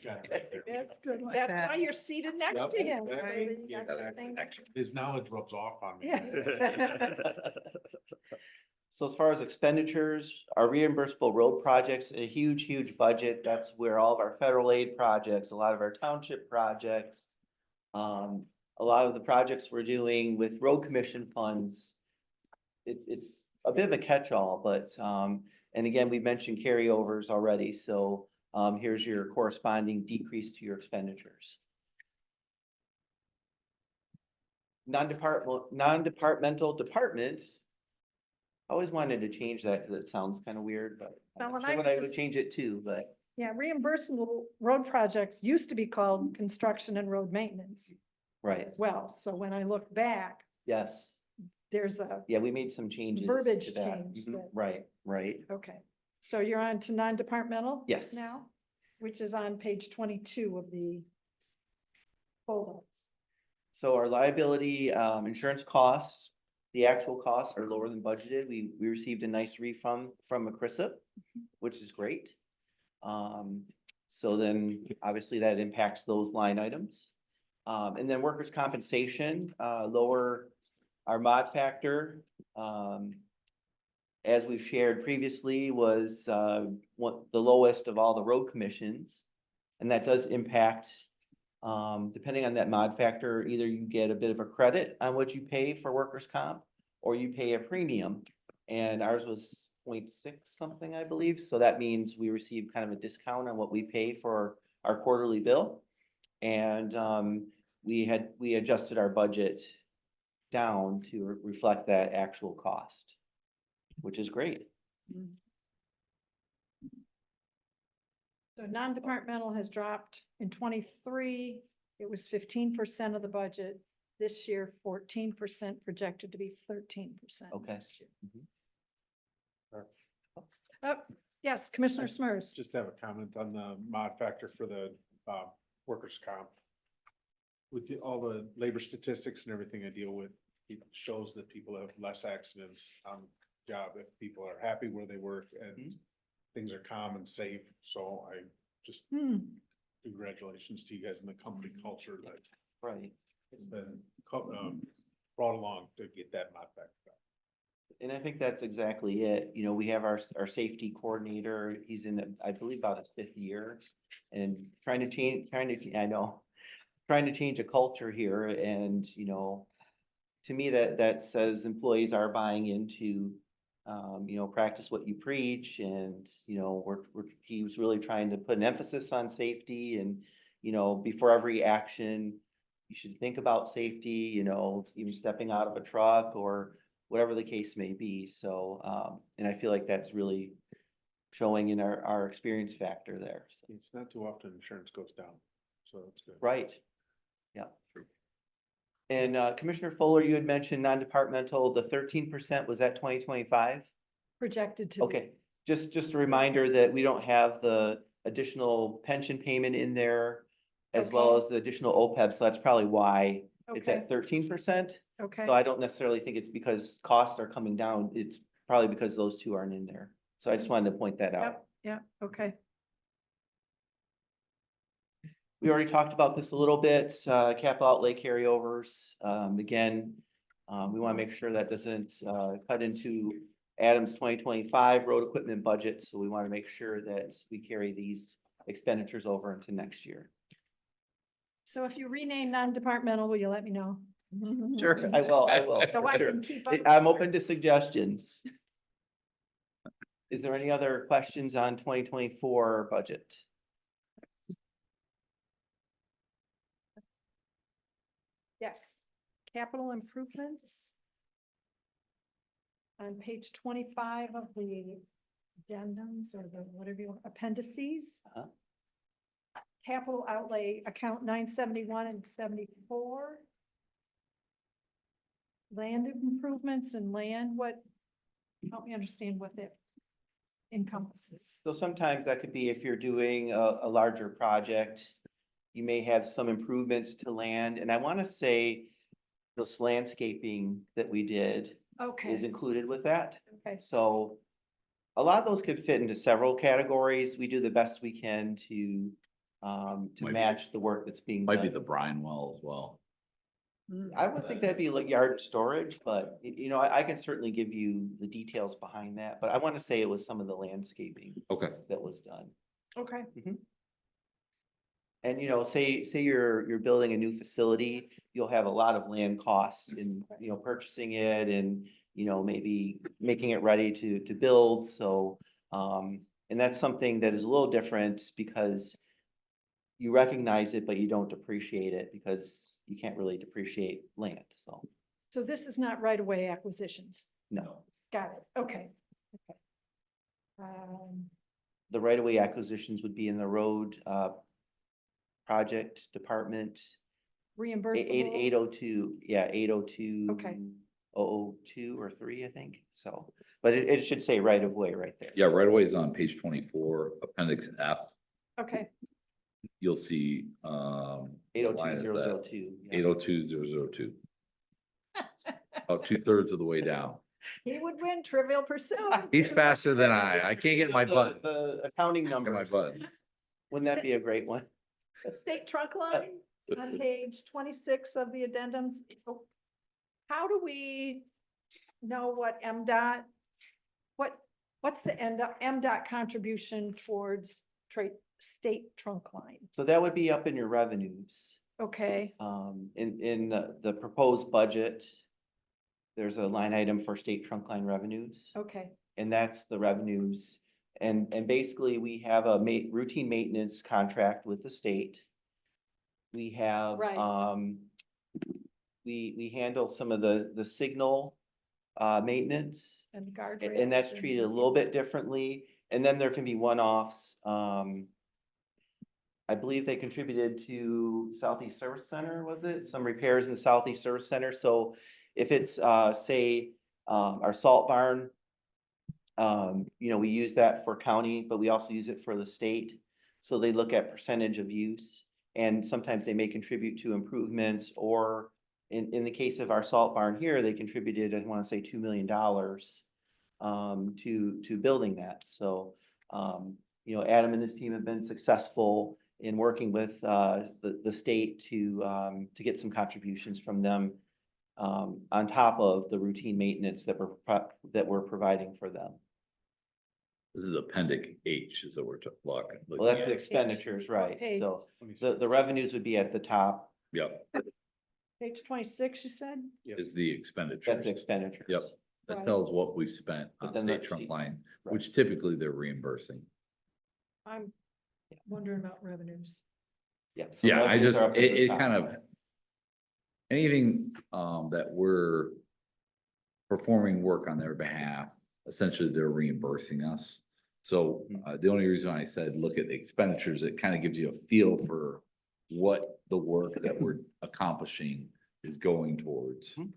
Got it right there. That's good. like That's that. why you're seated next Yep, to him. so exactly. that you got Yeah, your thing. His knowledge rubs off on me. Yeah. So as far as expenditures, our reimbursable road projects, a huge, huge budget. That's where all of our federal aid projects, a lot of our township projects, a lot of the projects we're doing with road commission funds. It's a bit of a catch-all, but, and again, we mentioned carryovers already, so, here's your corresponding decrease to your expenditures. Non-departmental departments. I always wanted to change that because it sounds kind of weird, but Well, I'm and sure I when I would just- change it too, but Yeah, reimbursable road projects used to be called construction and road maintenance right, as well. So when I look back, yes. there's a, Yeah, we made some changes. Verbiage to that. change Mhm, that- Right, right. okay. So you're on to non-departmental? Yes. Now, which is on page 22 of the folders. So our liability, insurance costs, the actual costs are lower than budgeted. We received a nice refund from Acrissa, which is great. So then obviously that impacts those line items. And then workers' compensation, lower our mod factor, as we've shared previously, was the lowest of all the road commissions. And that does impact, depending on that mod factor, either you get a bit of a credit on what you pay for workers' comp, or you pay a premium. And ours was 0.6 something, I believe. So that means we receive kind of a discount on what we pay for our quarterly bill. And we adjusted our budget down to reflect that actual cost, which is great. So non-departmental has dropped in 23. It was 15% of the budget. This year, 14%, projected to be 13%. Okay. Oh, yes, Commissioner Smers. Just have a comment on the mod factor for the workers' comp. With all the labor statistics and everything I deal with, it shows that people have less accidents on the job if people are happy where they work and things are calm and safe. So I just congratulations to you guys in the company culture that Right. has been brought along to get that mod factor. And I think that's exactly it. You know, we have our safety coordinator. He's in, I believe, about his 5th year, and trying to change a culture here. And, you know, to me, that says employees are buying into, you know, practice what you preach. And, you know, he was really trying to put an emphasis on safety. And, you know, before every action, you should think about safety, you know, even stepping out of a truck or whatever the case may be. So, and I feel like that's really showing in our experience factor there. So, It's not too often insurance goes down, so that's good. right. Yeah. And Commissioner Fuller, you had mentioned non-departmental, the 13%, was that 2025? Projected to. be. Okay, just a reminder that we don't have the additional pension payment in there as well Okay. as the additional OPEB, so that's probably why it's Okay, at 13%. okay. So I don't necessarily think it's because costs are coming down. It's probably because those two aren't in there. So I just wanted to point that out. Yep, okay. We already talked about this a little bit, capital outlay carryovers. Again, we want to make sure that doesn't cut into Adam's 2025 road equipment budget. So we want to make sure that we carry these expenditures over into next year. So if you rename non-departmental, will you let me know? Sure, I will, So for I sure. can keep up. I'm open to suggestions. Is there any other questions on 2024 budget? Yes, capital improvements. On page 25 of the addendums or the whatever you, appendices. Uh-huh. Capital outlay account 971 and 74. Land improvements and land, help me understand what that encompasses. So sometimes that could be if you're doing a larger project, you may have some improvements to land. And I want to say this landscaping that we did is Okay, included with that. okay, So a lot of those could fit into several categories. We do the best we can to Might be- match the work that's being done. Might be the brine well as well. I would think that'd be like yard storage, but you know, I can certainly give you the details behind that, but I want to say it was some of the landscaping Okay. that was done. okay, And, you know, say you're building a new facility, you'll have a lot of land costs in, you know, purchasing it and, you know, maybe making it ready to build. So, and that's something that is a little different because you recognize it, but you don't depreciate it because you can't really depreciate land. So, so this is not right-of-way acquisitions. no, Got it, okay. Okay. the right-of-way acquisitions would be in the road, project department. Reimbursable. 802, yeah, 802. Okay. 002 or 3, I think. So, but it should say right of way right there. Yeah, right away is on page 24, appendix F. Okay, You'll see, what line is that? 802,002. yeah. 802,002. About 2/3 of the way down. he would win Trivial Pursuit. He's faster than I can't get my The- button. The accounting Get my numbers. button. Wouldn't that be a great one? State trunk line on page 26 of the addendums. Oh, how do we know what MDOT, what's the MDOT contribution towards state trunk line? So that would be up in your revenues. Okay, In the proposed budget, there's a line item for state trunk line revenues. okay, And that's the revenues. And basically, we have a routine maintenance contract with the state. We have, Right. we handle some of the signal, maintenance. and And guardrails. that's treated a little bit differently. And then there can be one-offs. I believe they contributed to Southeast Service Center, was it? Some repairs in the Southeast Service Center. So if it's, say, our salt barn, we use that for county, but we also use it for the state. So they look at percentage of use, and sometimes they may contribute to improvements, or in the case of our salt barn here, they contributed, I want to say $2 million to building that. So, Adam and his team have been successful in working with the state to get some contributions from them on top of the routine maintenance that we're providing for them. This is Appendix H is what we're looking. Well, that's the expenditures, right? Okay. So the revenues would be at the top. Yep, Page 26, you said? is the expenditure. That's expenditures. Yep. That Right. tells what we spent But on then state the- trunk line, Right. which typically they're reimbursing. I'm wondering about revenues. Yeah. so Yeah, I revenues just, are up at it the top. kind of, anything, that we're performing work on their behalf, essentially they're reimbursing us. So, the only reason I said, look at the expenditures, it kind of gives you a feel for what the work that we're accomplishing is going towards. Mhm.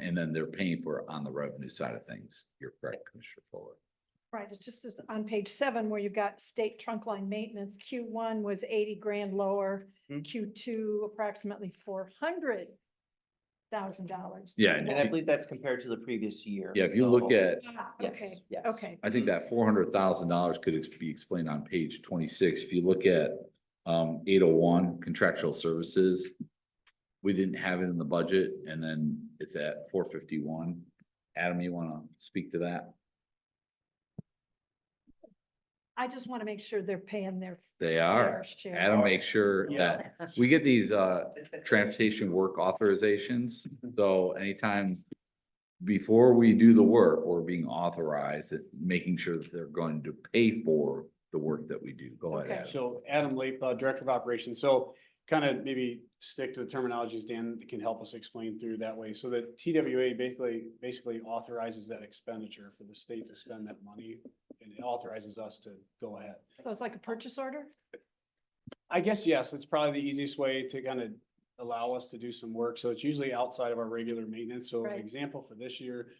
And then they're paying for it on the revenue side of things. You're correct, Commissioner Fuller. Right, it's just as on page 7 where you've got state trunk line maintenance, Q1 was 80 grand lower, Hmm. Q2 approximately $400,000. Yeah, And I believe that's compared to the previous year. Yeah, if you look So- at, Ah, Yes, okay, yes. okay, I think that $400,000 could be explained on page 26. If you look at 801 contractual services, we didn't have it in the budget, and then it's at 451. Adam, you want to speak to that? I just want to make sure they're paying their They are. fair share. Adam makes sure that we get these transportation work authorizations. So anytime before we do the work, we're being authorized at making sure that they're going to pay for the work that we do. Go ahead, Okay. Adam. So Adam Leap, Director of Operations. So kind of maybe stick to the terminologies Dan can help us explain through that way. So that TWA basically authorizes that expenditure for the state to spend that money, and it authorizes us to go ahead. So it's like a purchase order? I guess, yes, it's probably the easiest way to kind of allow us to do some work. So it's usually outside of our regular maintenance. So an Right. example for this year,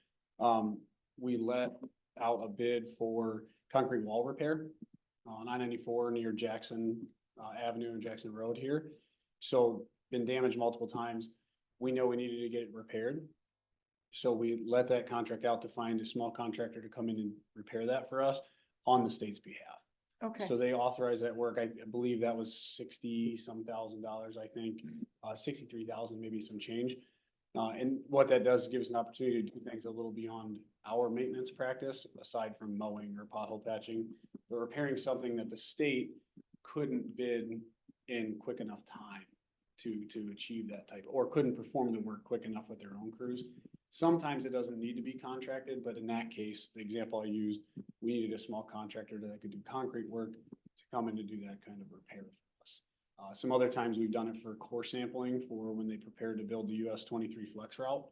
we let out a bid for concrete wall repair on 994 near Jackson Avenue and Jackson Road here. So been damaged multiple times. We know we needed to get it repaired. So we let that contract out to find a small contractor to come in and repair that for us on the state's behalf. Okay, So they authorized that work. I believe that was $60-some thousand, I think, 63,000, maybe some change. And what that does is give us an opportunity to do things a little beyond our maintenance practice, aside from mowing or pothole patching. We're repairing something that the state couldn't bid in quick enough time to achieve that type, or couldn't perform the work quick enough with their own crews. Sometimes it doesn't need to be contracted, but in that case, the example I used, we needed a small contractor that could do concrete work to come in to do that kind of repair for us. Some other times we've done it for core sampling for when they prepared to build the US 23 flex route.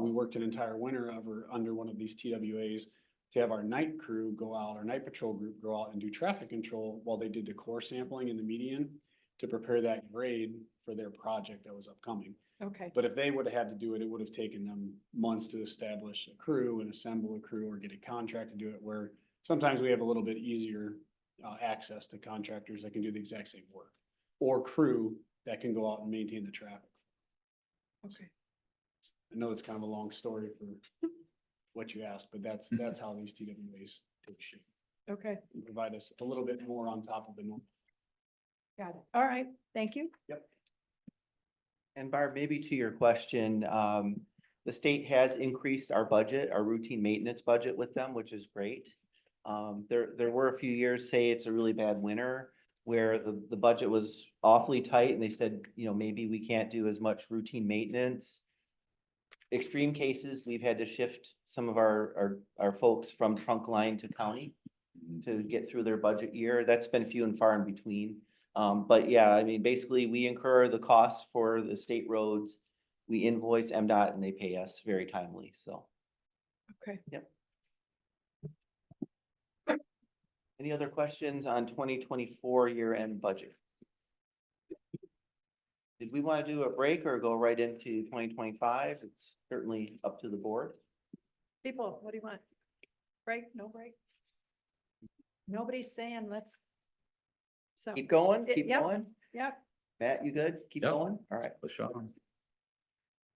We worked an entire winter under one of these TWAs to have our night crew go out, our night patrol group go out and do traffic control while they did the core sampling in the median to prepare that grade for their project that was upcoming. okay, But if they would have had to do it, it would have taken them months to establish a crew and assemble a crew or get a contract to do it, where sometimes we have a little bit easier access to contractors that can do the exact same work, or crew that can go out and maintain the traffic. okay. I know it's kind of a long story for what you asked, but that's how these TWAs take shape. Okay, And provide us a little bit more on top of the norm. got it. All right, thank you. And Barb, maybe to your question, The state has increased our budget, our routine maintenance budget with them, which is great. There were a few years, say it's a really bad winter, where the budget was awfully tight and they said, maybe we can't do as much routine maintenance. Extreme cases, we've had to shift some of our folks from trunk line to county to get through their budget year. That's been few and far in between. But yeah, I mean, basically, we incur the costs for the state roads. We invoice MDOT and they pay us very timely, so. Okay. Yep. Any other questions on 2024 year-end budget? Did we want to do a break or go right into 2025? It's certainly up to the board. People, what do you want? Break, no break? Nobody's saying let's. So. Keep going, keep Yep. going. Yep. Matt, you good? Keep Yep. going? All right. Push on.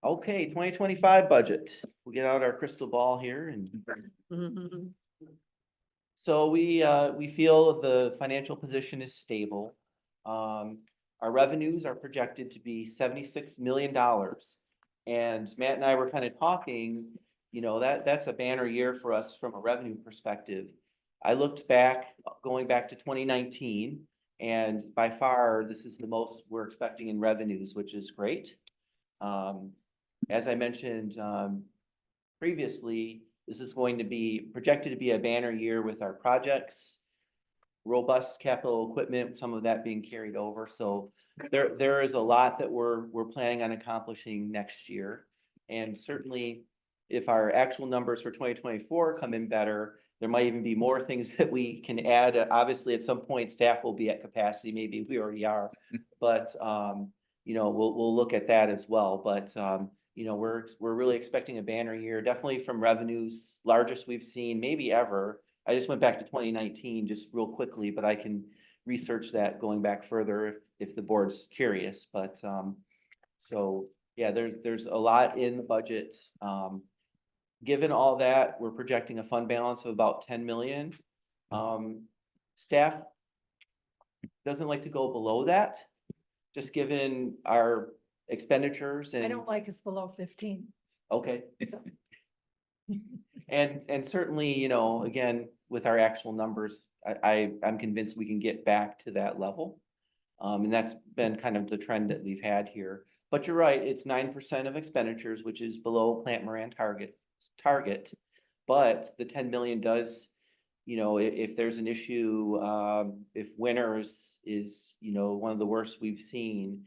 Okay, 2025 budget. We'll get out our crystal ball here and so we feel the financial position is stable. Our revenues are projected to be $76 million. And Matt and I were kind of talking, that's a banner year for us from a revenue perspective. I looked back, going back to 2019, and by far, this is the most we're expecting in revenues, which is great. As I mentioned previously, this is going to be projected to be a banner year with our projects, robust capital equipment, some of that being carried over. So there is a lot that we're planning on accomplishing next year. And certainly if our actual numbers for 2024 come in better, there might even be more things that we can add. Obviously, at some point, staff will be at capacity. Maybe we already are, but we'll look at that as well. But we're really expecting a banner year, definitely from revenues, largest we've seen maybe ever. I just went back to 2019 just real quickly, but I can research that going back further if the board's curious. But so yeah, there's a lot in the budget. Given all that, we're projecting a fund balance of about 10 million. Staff doesn't like to go below that, just given our expenditures and. I don't like us below 15. Okay. And certainly, again, with our actual numbers, I'm convinced we can get back to that level. And that's been kind of the trend that we've had here. But you're right, it's 9% of expenditures, which is below Plant Moran target. But the 10 million does, if there's an issue, if winter is one of the worst we've seen,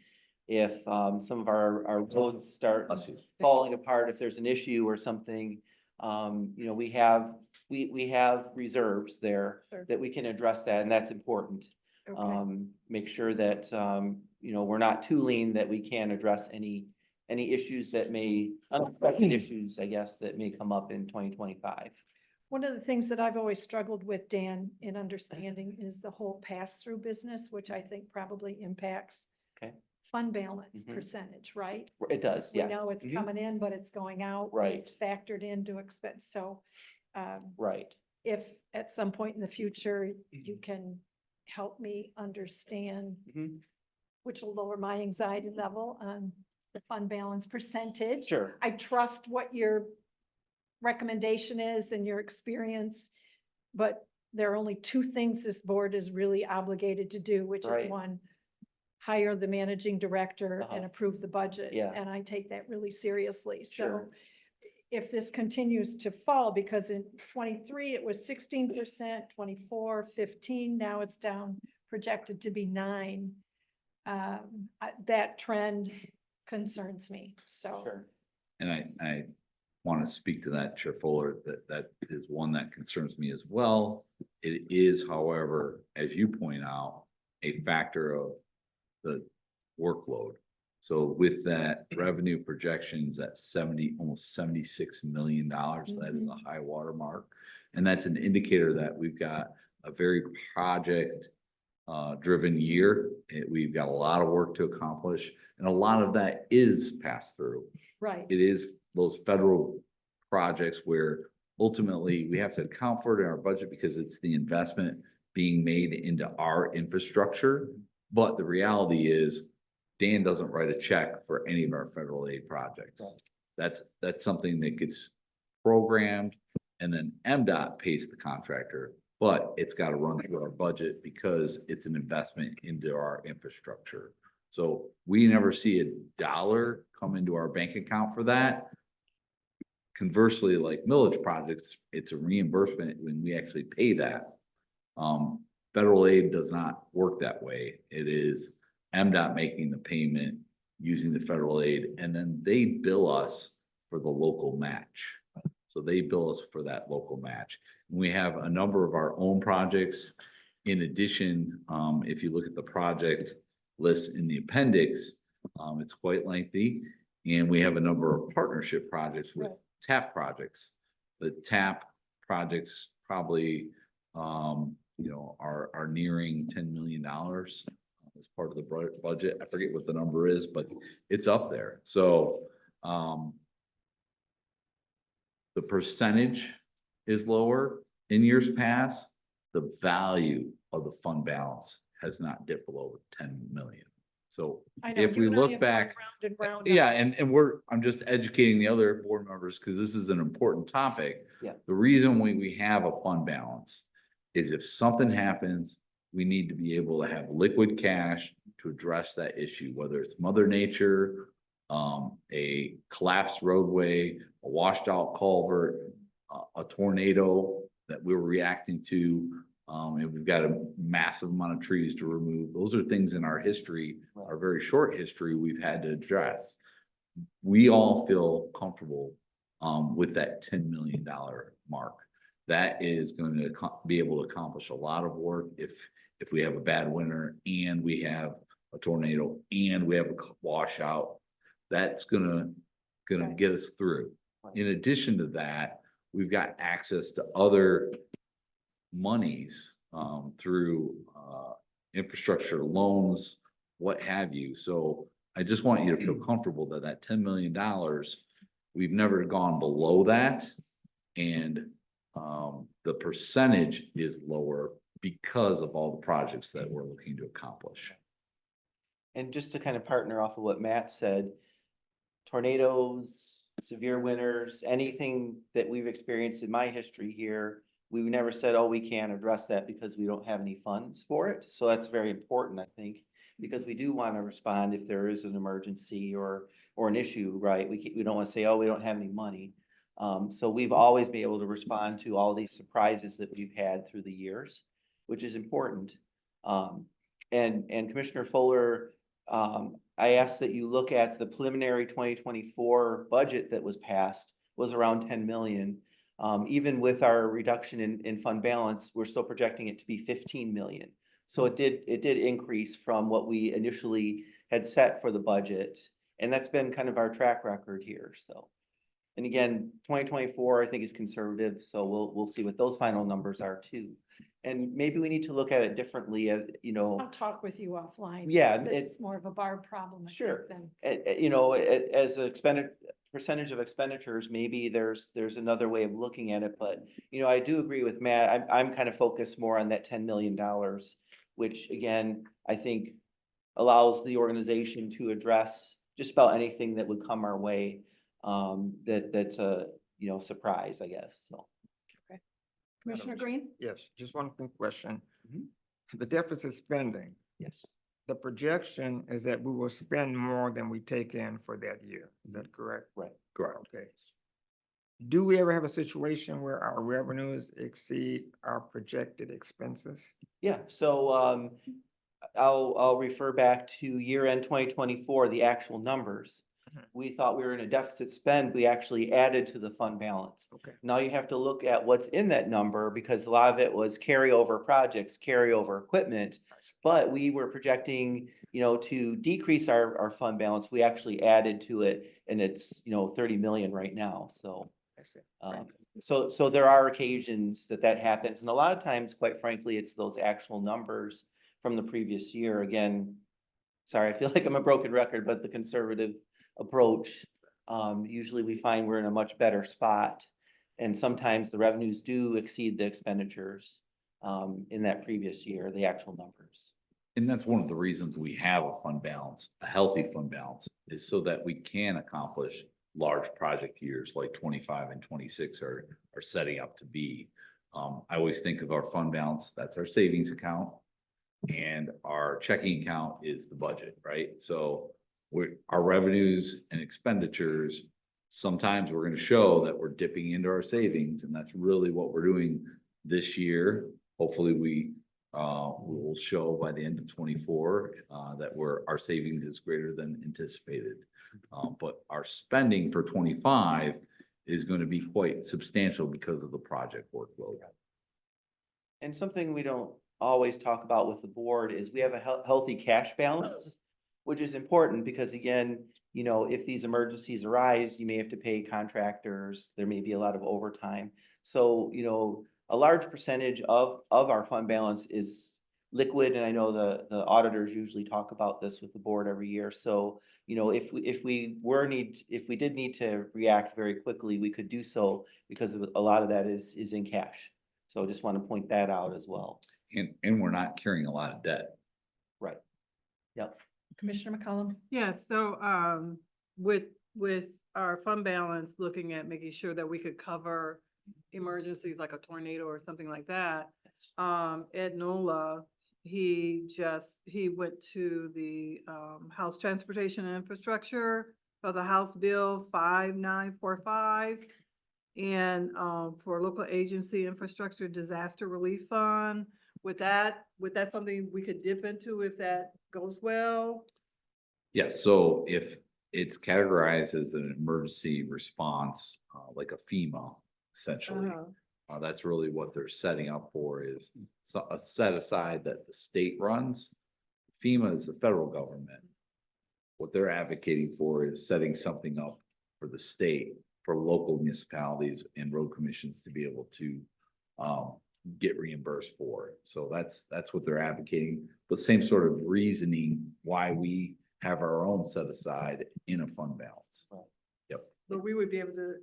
if some of our roads start falling apart, if there's an issue or something, we have reserves there Sure. that we can address that, and that's important. Okay. Make sure that we're not too lean, that we can address any issues that unexpected issues, I guess, that may come up in 2025. One of the things that I've always struggled with, Dan, in understanding is the whole pass-through business, which I think probably impacts Okay. fund balance Mhm. percentage, right? It does, We yeah. know it's Mhm. coming in, but it's going out. and Right. It's factored into expense. So Right. if at some point in the future, you can help me understand, Mhm. which will lower my anxiety level on the fund balance percentage. Sure. I trust what your recommendation is and your experience, but there are only two things this board is really obligated to do, which Right. is one, hire the managing director and Uh-huh. approve the budget. Yeah. And I take that really seriously. So Sure. if this continues to fall, because in 23, it was 16%, 24, 15, now it's down, projected to be 9. That trend concerns me, so. Sure. And I want to speak to that, Chair Fuller, that is one that concerns me as well. It is, however, as you point out, a factor of the workload. So with that revenue projections at almost $76 million, that is a high watermark. And that's an indicator that we've got a very project driven year. We've got a lot of work to accomplish, and a lot of that is passed through. Right, It is those federal projects where ultimately we have to account for it in our budget because it's the investment being made into our infrastructure. But the reality is Dan doesn't write a check for any of our federal aid projects. Right. That's something that gets programmed, and then MDOT pays the contractor, but it's got to run through our budget because it's an investment into our infrastructure. So we never see a dollar come into our bank account for that. Conversely, like millage projects, it's a reimbursement when we actually pay that. Federal aid does not work that way. It is MDOT making the payment using the federal aid, and then they bill us for the local match. So they bill us for that local match. We have a number of our own projects. In addition, if you look at the project list in the appendix, it's quite lengthy. And we have a number of partnership projects with TAP projects. The TAP projects probably, are nearing $10 million as part of the budget. I forget what the number is, but it's up there. So, the percentage is lower in years past. The value of the fund balance has not dipped below 10 million. So I know, if you we and I look have back, gone round and round yeah, on and, this. and I'm just educating the other board members because this is an important topic. Yeah. The reason we have a fund balance is if something happens, we need to be able to have liquid cash to address that issue, whether it's Mother Nature, a collapsed roadway, a washed out culvert, a tornado that we're reacting to, and we've got a massive amount of trees to remove. Those are things in our history, our very short history, we've had to address. We all feel comfortable with that $10 million mark. That is going to be able to accomplish a lot of work if we have a bad winter and we have a tornado and we have a washout. That's gonna get us through. In addition to that, we've got access to other monies through infrastructure loans, what have you. So I just want you to feel comfortable that that $10 million, we've never gone below that. And the percentage is lower because of all the projects that we're looking to accomplish. And just to kind of partner off of what Matt said, tornadoes, severe winters, anything that we've experienced in my history here, we've never said, oh, we can't address that because we don't have any funds for it. So that's very important, I think, because we do want to respond if there is an emergency or an issue, right? We don't want to say, oh, we don't have any money. So we've always been able to respond to all these surprises that we've had through the years, which is important. And Commissioner Fuller, I asked that you look at the preliminary 2024 budget that was passed was around 10 million. Even with our reduction in fund balance, we're still projecting it to be 15 million. So it did increase from what we initially had set for the budget. And that's been kind of our track record here. So, and again, 2024, I think is conservative. So we'll see what those final numbers are too. And maybe we need to look at it differently as, I'll talk with you offline. Yeah, This is more of a Barb problem. I think, Sure. than- As a percentage of expenditures, maybe there's another way of looking at it, but, I do agree with Matt. I'm kind of focused more on that $10 million, which again, I think allows the organization to address just about anything that would come our way. That's a, surprise, I guess, so. Commissioner Green? Yes, just one quick question. Mhm. The deficit spending, Yes. the projection is that we will spend more than we take in for that year. Is that correct? Right. Correct. Okay. Do we ever have a situation where our revenues exceed our projected expenses? Yeah, so I'll refer back to year-end 2024, the actual numbers. Mhm. We thought we were in a deficit spend, we actually added to the fund balance. Okay. Now you have to look at what's in that number because a lot of it was carryover projects, carryover equipment. But we were projecting, to decrease our fund balance, we actually added to it and it's, 30 million right now, so. I see. Thank you. So there are occasions that happens, and a lot of times, quite frankly, it's those actual numbers from the previous year. Again, sorry, I feel like I'm a broken record, but the conservative approach, usually we find we're in a much better spot. And sometimes the revenues do exceed the expenditures in that previous year, the actual numbers. And that's one of the reasons we have a fund balance, a healthy fund balance, is so that we can accomplish large project years like 25 and 26 are setting up to be. I always think of our fund balance, that's our savings account. And our checking account is the budget, right? So our revenues and expenditures, sometimes we're gonna show that we're dipping into our savings, and that's really what we're doing this year. Hopefully we will show by the end of 24 that our savings is greater than anticipated. But our spending for 25 is going to be quite substantial because of the project workload. And something we don't always talk about with the board is we have a healthy cash balance, which is important because again, you know, if these emergencies arise, you may have to pay contractors, there may be a lot of overtime. So, you know, a large percentage of our fund balance is liquid, and I know the auditors usually talk about this with the board every year. So, you know, if we did need to react very quickly, we could do so because of a lot of that is in cash. So I just want to point that out as well. And we're not carrying a lot of debt. Right. Yep. Commissioner McCollum? Yeah, so, with our fund balance, looking at making sure that we could cover emergencies like a tornado or something like that. Ed Nola, he went to the, House Transportation and Infrastructure for the House Bill 5945. And, for local agency infrastructure disaster relief fund, would that something we could dip into if that goes well? Yes, so if it's categorized as an emergency response, like a FEMA, essentially. That's really what they're setting up for is a set aside that the state runs. FEMA is the federal government. What they're advocating for is setting something up for the state, for local municipalities and road commissions to be able to get reimbursed for it. So that's what they're advocating, but same sort of reasoning why we have our own set aside in a fund balance. Yep, But we would be able to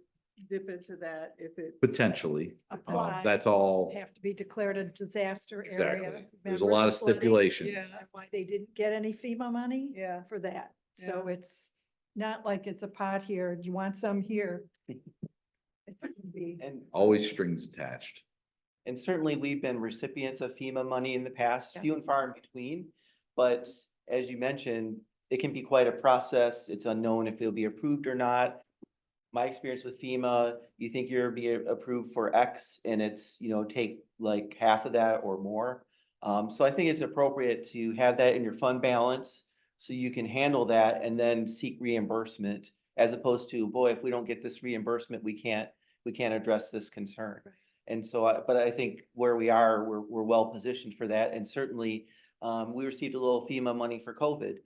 dip into that if it. potentially. Apply. That's all. Have to be declared a disaster Exactly. area. There's a Remember lot the of flooding? stipulations. Yeah. And why they didn't get any FEMA money? Yeah. For that. So Yeah. it's not like it's a pot here, you want some here. It's gonna be, And Always strings attached. And certainly we've been recipients of FEMA money in the past, Yeah. few and far in between. But as you mentioned, it can be quite a process. It's unknown if it'll be approved or not. My experience with FEMA, you think you're be approved for X and it's, you know, take like half of that or more. So I think it's appropriate to have that in your fund balance so you can handle that and then seek reimbursement as opposed to, boy, if we don't get this reimbursement, we can't address this concern. And so, but I think where we are, we're well positioned for that. And certainly, we received a little FEMA money for COVID.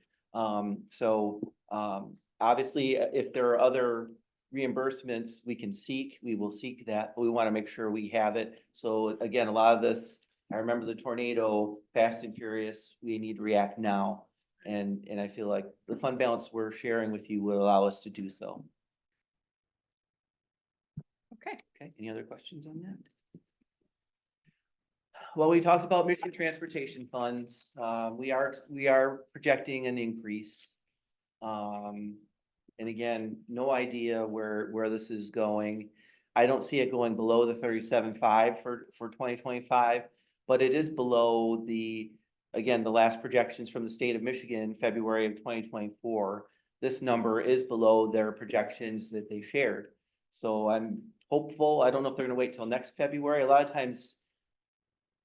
Obviously, if there are other reimbursements we can seek, we will seek that, but we want to make sure we have it. So again, a lot of this, I remember the tornado, fast and furious, we need to react now. And I feel like the fund balance we're sharing with you will allow us to do so. okay. Okay, any other questions on that? Well, we talked about Michigan transportation funds. We are projecting an increase. And again, no idea where this is going. I don't see it going below the 37.5 for 2025, but it is below again, the last projections from the state of Michigan, February of 2024. This number is below their projections that they shared. So I'm hopeful. I don't know if they're gonna wait till next February. A lot of times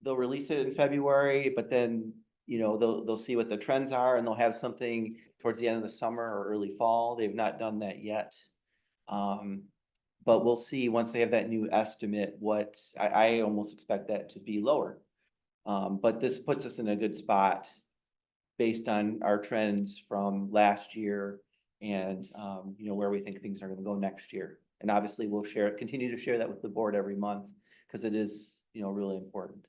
they'll release it in February, but then, you know, they'll see what the trends are and they'll have something towards the end of the summer or early fall. They've not done that yet. But we'll see once they have that new estimate, what I almost expect that to be lower. But this puts us in a good spot based on our trends from last year and, you know, where we think things are gonna go next year. And obviously we'll continue to share that with the board every month because it is, you know, really important.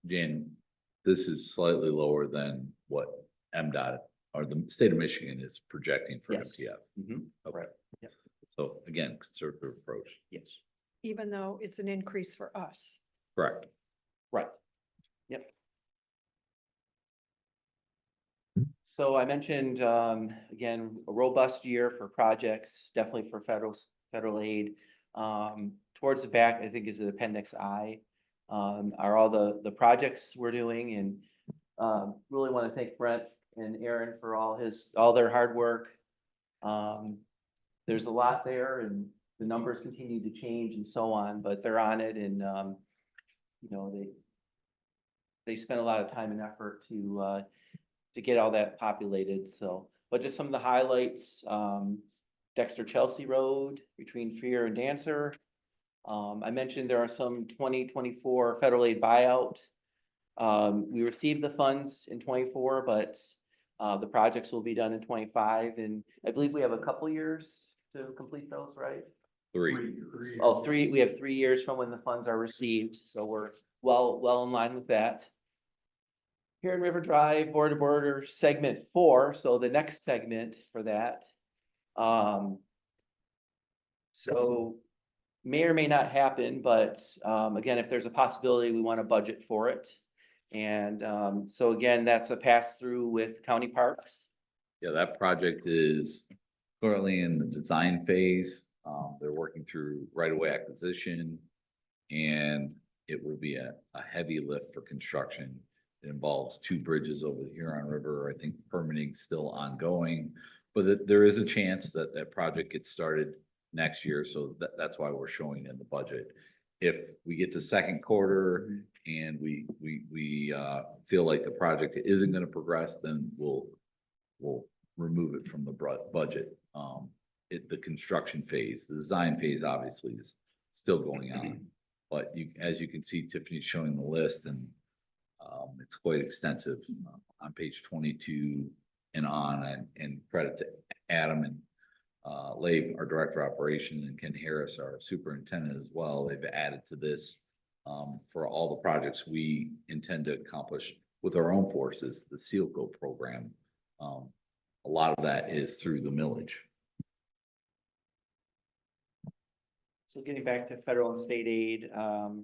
Jan, this is slightly lower than what MDOT or the state of Michigan is projecting for Yes. MTF. Mhm. Okay. Right. Yep. So again, conservative approach. Yes. Even though it's an increase for us. Correct. Right. Yep. So I mentioned, again, a robust year for projects, definitely for federal aid. Towards the back, I think is Appendix I, are all the projects we're doing, and really want to thank Brent and Aaron for all their hard work. There's a lot there, and the numbers continue to change and so on, but they're on it, and they spent a lot of time and effort to get all that populated. So, but just some of the highlights, Dexter Chelsea Road between Freer and Dancer. I mentioned there are some 2024 federal aid buyout. We received the funds in 24, but the projects will be done in 25, and I believe we have a couple years to complete those, right? 3. Oh, three, we have 3 years from when the funds are received, so we're well in line with that. Here in River Drive, border to border, segment 4, so the next segment for that. So may or may not happen, but again, if there's a possibility, we want to budget for it. And so again, that's a pass through with county parks. Yeah, that project is currently in the design phase. They're working through right-of-way acquisition, and it will be a heavy lift for construction. It involves 2 bridges over the Huron River. I think permitting's still ongoing, but there is a chance that that project gets started next year. So that's why we're showing in the budget. If we get to second quarter and we feel like the project isn't going to progress, then we'll remove it from the budget. The construction phase, the design phase obviously is still going on, but as you can see, Tiffany's showing the list, and it's quite extensive on page 22 and on, and credit to Adam and Labe, our director of operation, and Ken Harris, our superintendent as well. They've added to this for all the projects we intend to accomplish with our own forces, the SEALCO program. A lot of that is through the millage. So getting back to federal and state aid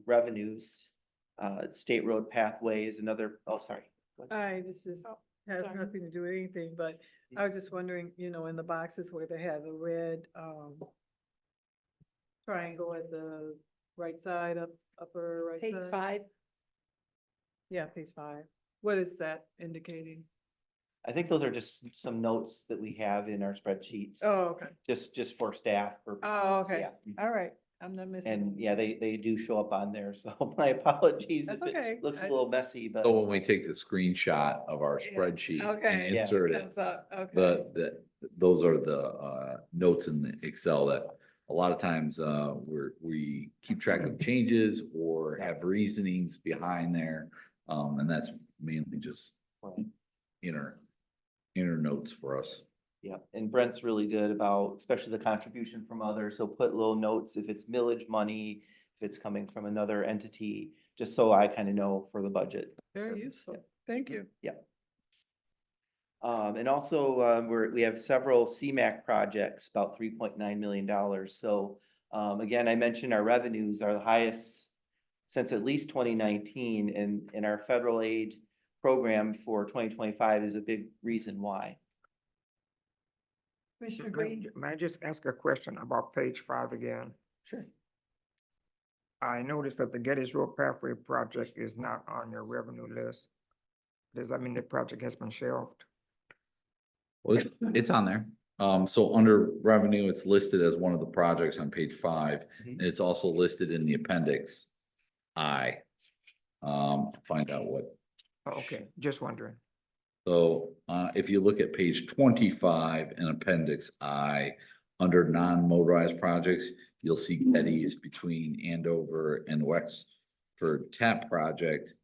revenues, state road pathways, another, oh, sorry. Hi, this is, has sorry. nothing to do with anything, but I was just wondering, in the boxes where they have the red, triangle at the right side, upper right Page side. 5. Yeah, page 5. What is that indicating? I think those are just some notes that we have in our spreadsheets. Oh, okay. Just for staff purposes. Oh, okay. Yeah. All right. I'm not missing. And yeah, they do show up on there, so my apologies if That's okay. it looks a I- little messy, but. So when we take the screenshot of our Yeah. spreadsheet Okay. and Yeah. insert it, Comes up, okay. those are the notes in the Excel that a lot of times we keep track of changes or have reasonings behind there. And that's mainly just inner notes for us. Yeah, and Brent's really good about, especially the contribution from others. He'll put little notes if it's millage money, if it's coming from another entity, just so I kind of know for the budget. Very useful. Thank you. And also, we have several CMAQ projects, about $3.9 million. So, again, I mentioned our revenues are the highest since at least 2019, and our federal aid program for 2025 is a big reason why. Commissioner Green? May I just ask a question about page 5 again? Sure. I noticed that the Gettys Road Pathway project is not on your revenue list. Does that mean the project has been shelved? Well, it's on there. So under revenue, it's listed as one of the projects on page 5, and it's also listed in the appendix I. Find out what. Oh, okay, just wondering. So if you look at page 25 in appendix I, under non-motorized projects, you'll see Gettys between Andover and Wexford TAP project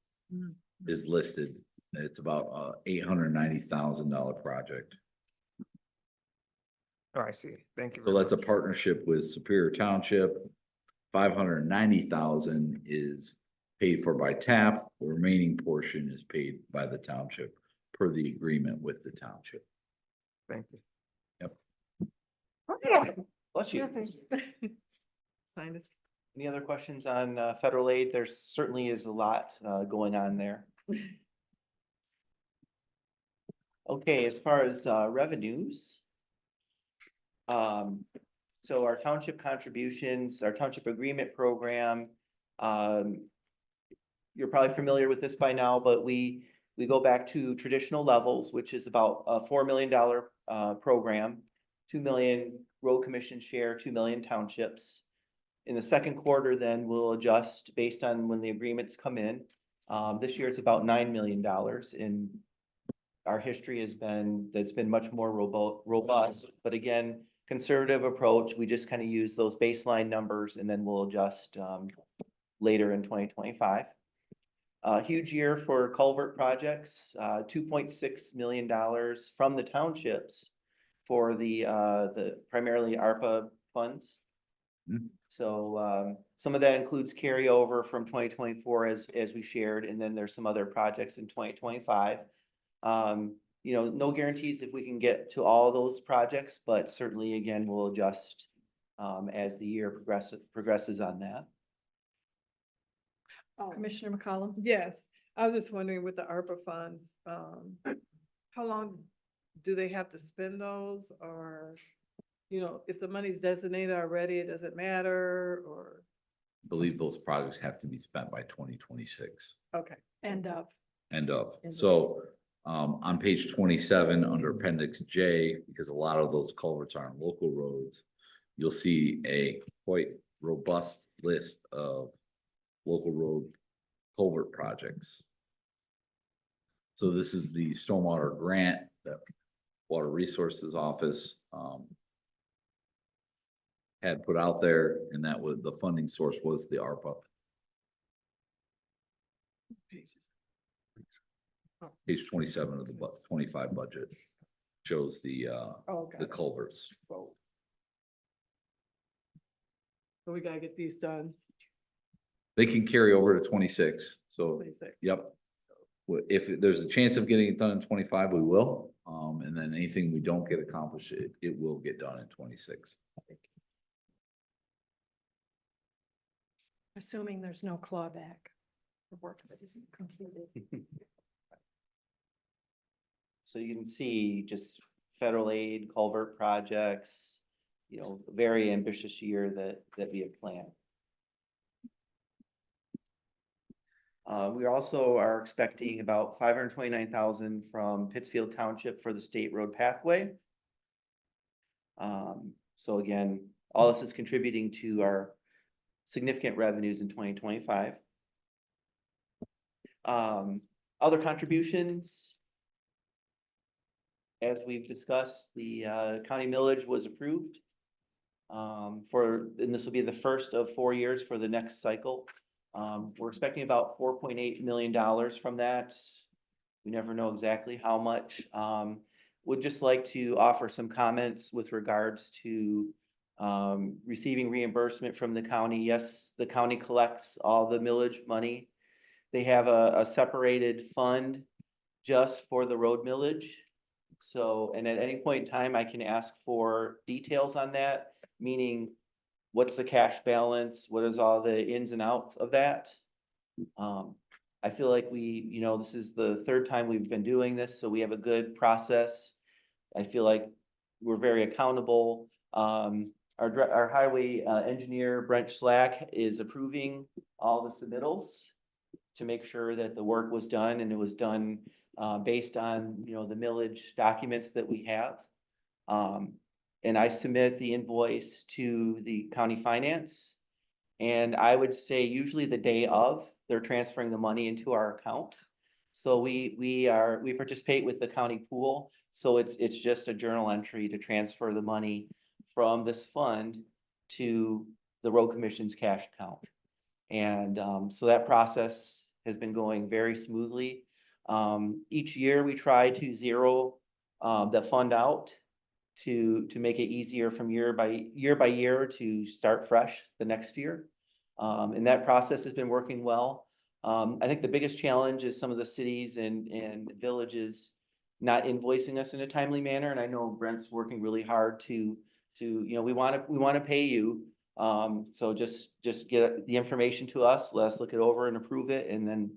is listed. It's about $890,000 project. Oh, I see. Thank you. So very that's a much. partnership with Superior Township. 590,000 is paid for by TAP. The remaining portion is paid by the township per the agreement with the township. Thank you. Bless you. Sign this. Any other questions on federal aid? There certainly is a lot going on there. Okay, as far as revenues. So our township contributions, our township agreement program, you're probably familiar with this by now, but we go back to traditional levels, which is about a $4 million program, 2 million road commission share, 2 million townships. In the second quarter, then we'll adjust based on when the agreements come in. This year it's about $9 million, and our history has been, that's been much more robust, but again, conservative approach. We just kind of use those baseline numbers and then we'll adjust later in 2025. Huge year for culvert projects, $2.6 million from the townships for the primarily ARPA funds. Hmm. So some of that includes carryover from 2024 as we shared, and then there's some other projects in 2025. You know, no guarantees if we can get to all those projects, but certainly again, we'll adjust as the year progresses on that. Commissioner McCollum? Yes, I was just wondering with the ARPA funds, how long do they have to spend those? Or, you know, if the money's designated already, it doesn't matter, or, I believe those projects have to be spent by 2026. okay. End of. End of. End of. So on page 27, under appendix J, because a lot of those culverts are on local roads, you'll see a quite robust list of local road culvert projects. So this is the stormwater grant that Water Resources Office had put out there, and that was, the funding source was the ARPA. Page 27 of the 25 budget shows the Okay. culverts. So we gotta get these done. They can carry over to 26, so, 26. yep. If there's a chance of getting it done in 25, we will. And then anything we don't get accomplished, it will get done in 26. Assuming there's no clawback for work that isn't completed. So you can see just federal aid, culvert projects, you know, very ambitious year that we have planned. We also are expecting about $529,000 from Pittsfield Township for the state road pathway. So again, all this is contributing to our significant revenues in 2025. Other contributions. As we've discussed, the county millage was approved and this will be the first of 4 years for the next cycle. We're expecting about $4.8 million from that. We never know exactly how much. Would just like to offer some comments with regards to receiving reimbursement from the county. Yes, the county collects all the millage money. They have a separated fund just for the road millage. So, and at any point in time, I can ask for details on that, meaning what's the cash balance? What is all the ins and outs of that? I feel like you know, this is the third time we've been doing this, so we have a good process. I feel like we're very accountable. Our highway engineer, Brent Slack, is approving all the submittals to make sure that the work was done, and it was done based on, you know, the millage documents that we have. And I submit the invoice to the county finance. And I would say usually the day of, they're transferring the money into our account. So we participate with the county pool. So it's just a journal entry to transfer the money from this fund to the road commission's cash account. And so that process has been going very smoothly. Each year we try to zero the fund out to make it easier from year by year to start fresh the next year. And that process has been working well. I think the biggest challenge is some of the cities and villages not invoicing us in a timely manner. And I know Brent's working really hard to you know, we want to pay you. So just get the information to us. Let us look it over and approve it. And then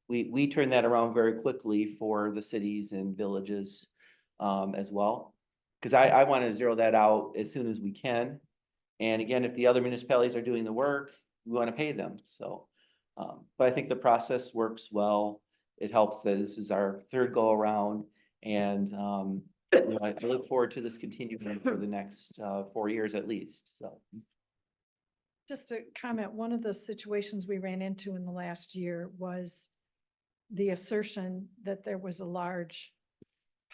we turn that around very quickly for the cities and villages. as well. Because I want to zero that out as soon as we can. And again, if the other municipalities are doing the work, we want to pay them, so. But I think the process works well. It helps that this is our third go around and, I look forward to this continuing for the next, 4 years at least, so. Just to comment, one of the situations we ran into in the last year was the assertion that there was a large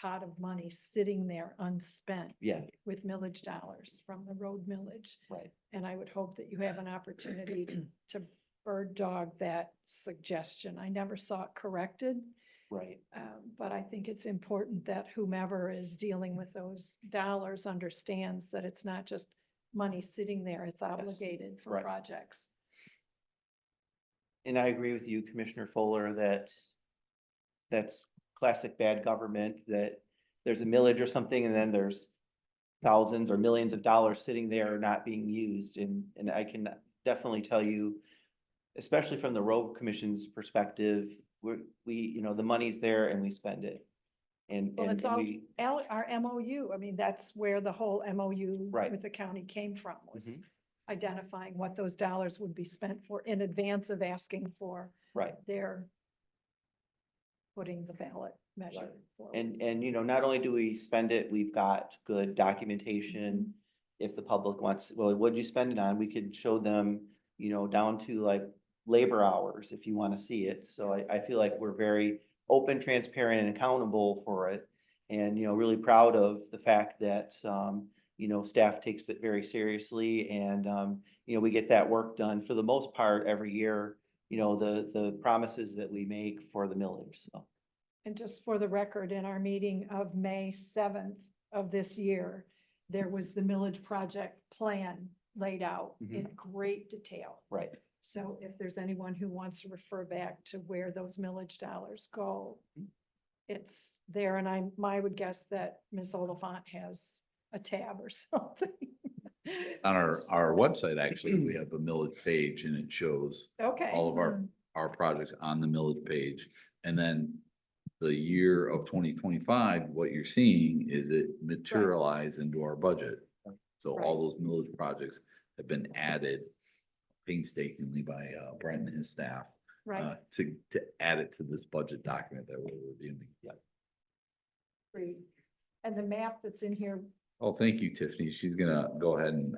pot of money sitting there unspent Yeah, with millage dollars from the road millage. right, And I would hope that you have an opportunity to bird dog that suggestion. I never saw it corrected. right. But I think it's important that whomever is dealing with those dollars understands that it's not just money sitting there, it's obligated for right. projects. And I agree with you, Commissioner Fuller, that that's classic bad government, that there's a millage or something and then there's thousands or millions of dollars sitting there not being used. And I can definitely tell you, especially from the road commission's perspective, we, the money's there and we spend it. And, Well, and it's all we, our MOU. I mean, that's where the whole MOU Right. with the county came from, was Mhm. identifying what those dollars would be spent for in advance of asking for right. their putting the ballot measure forward. And, not only do we spend it, we've got good documentation. If the public wants, well, what'd you spend it on? We could show them, down to like labor hours if you want to see it. So I feel like we're very open, transparent and accountable for it. And, really proud of the fact that, staff takes it very seriously and, we get that work done for the most part every year, the promises that we make for the millage, so. And just for the record, in our meeting of May 7th of this year, there was the millage project plan laid out in great detail. Right, So if there's anyone who wants to refer back to where those millage dollars go, it's there. And I would guess that Ms. Oliphant has a tab or something. On our website, actually, we have a millage page and it shows Okay. all of our projects on the millage page. And then the year of 2025, what you're seeing is it materialize into our budget. So all those millage projects have been added painstakingly by Brent and his staff Right. to add it to this budget document that we're reviewing. Great. And the map that's in here. Oh, thank you, Tiffany. She's gonna go ahead and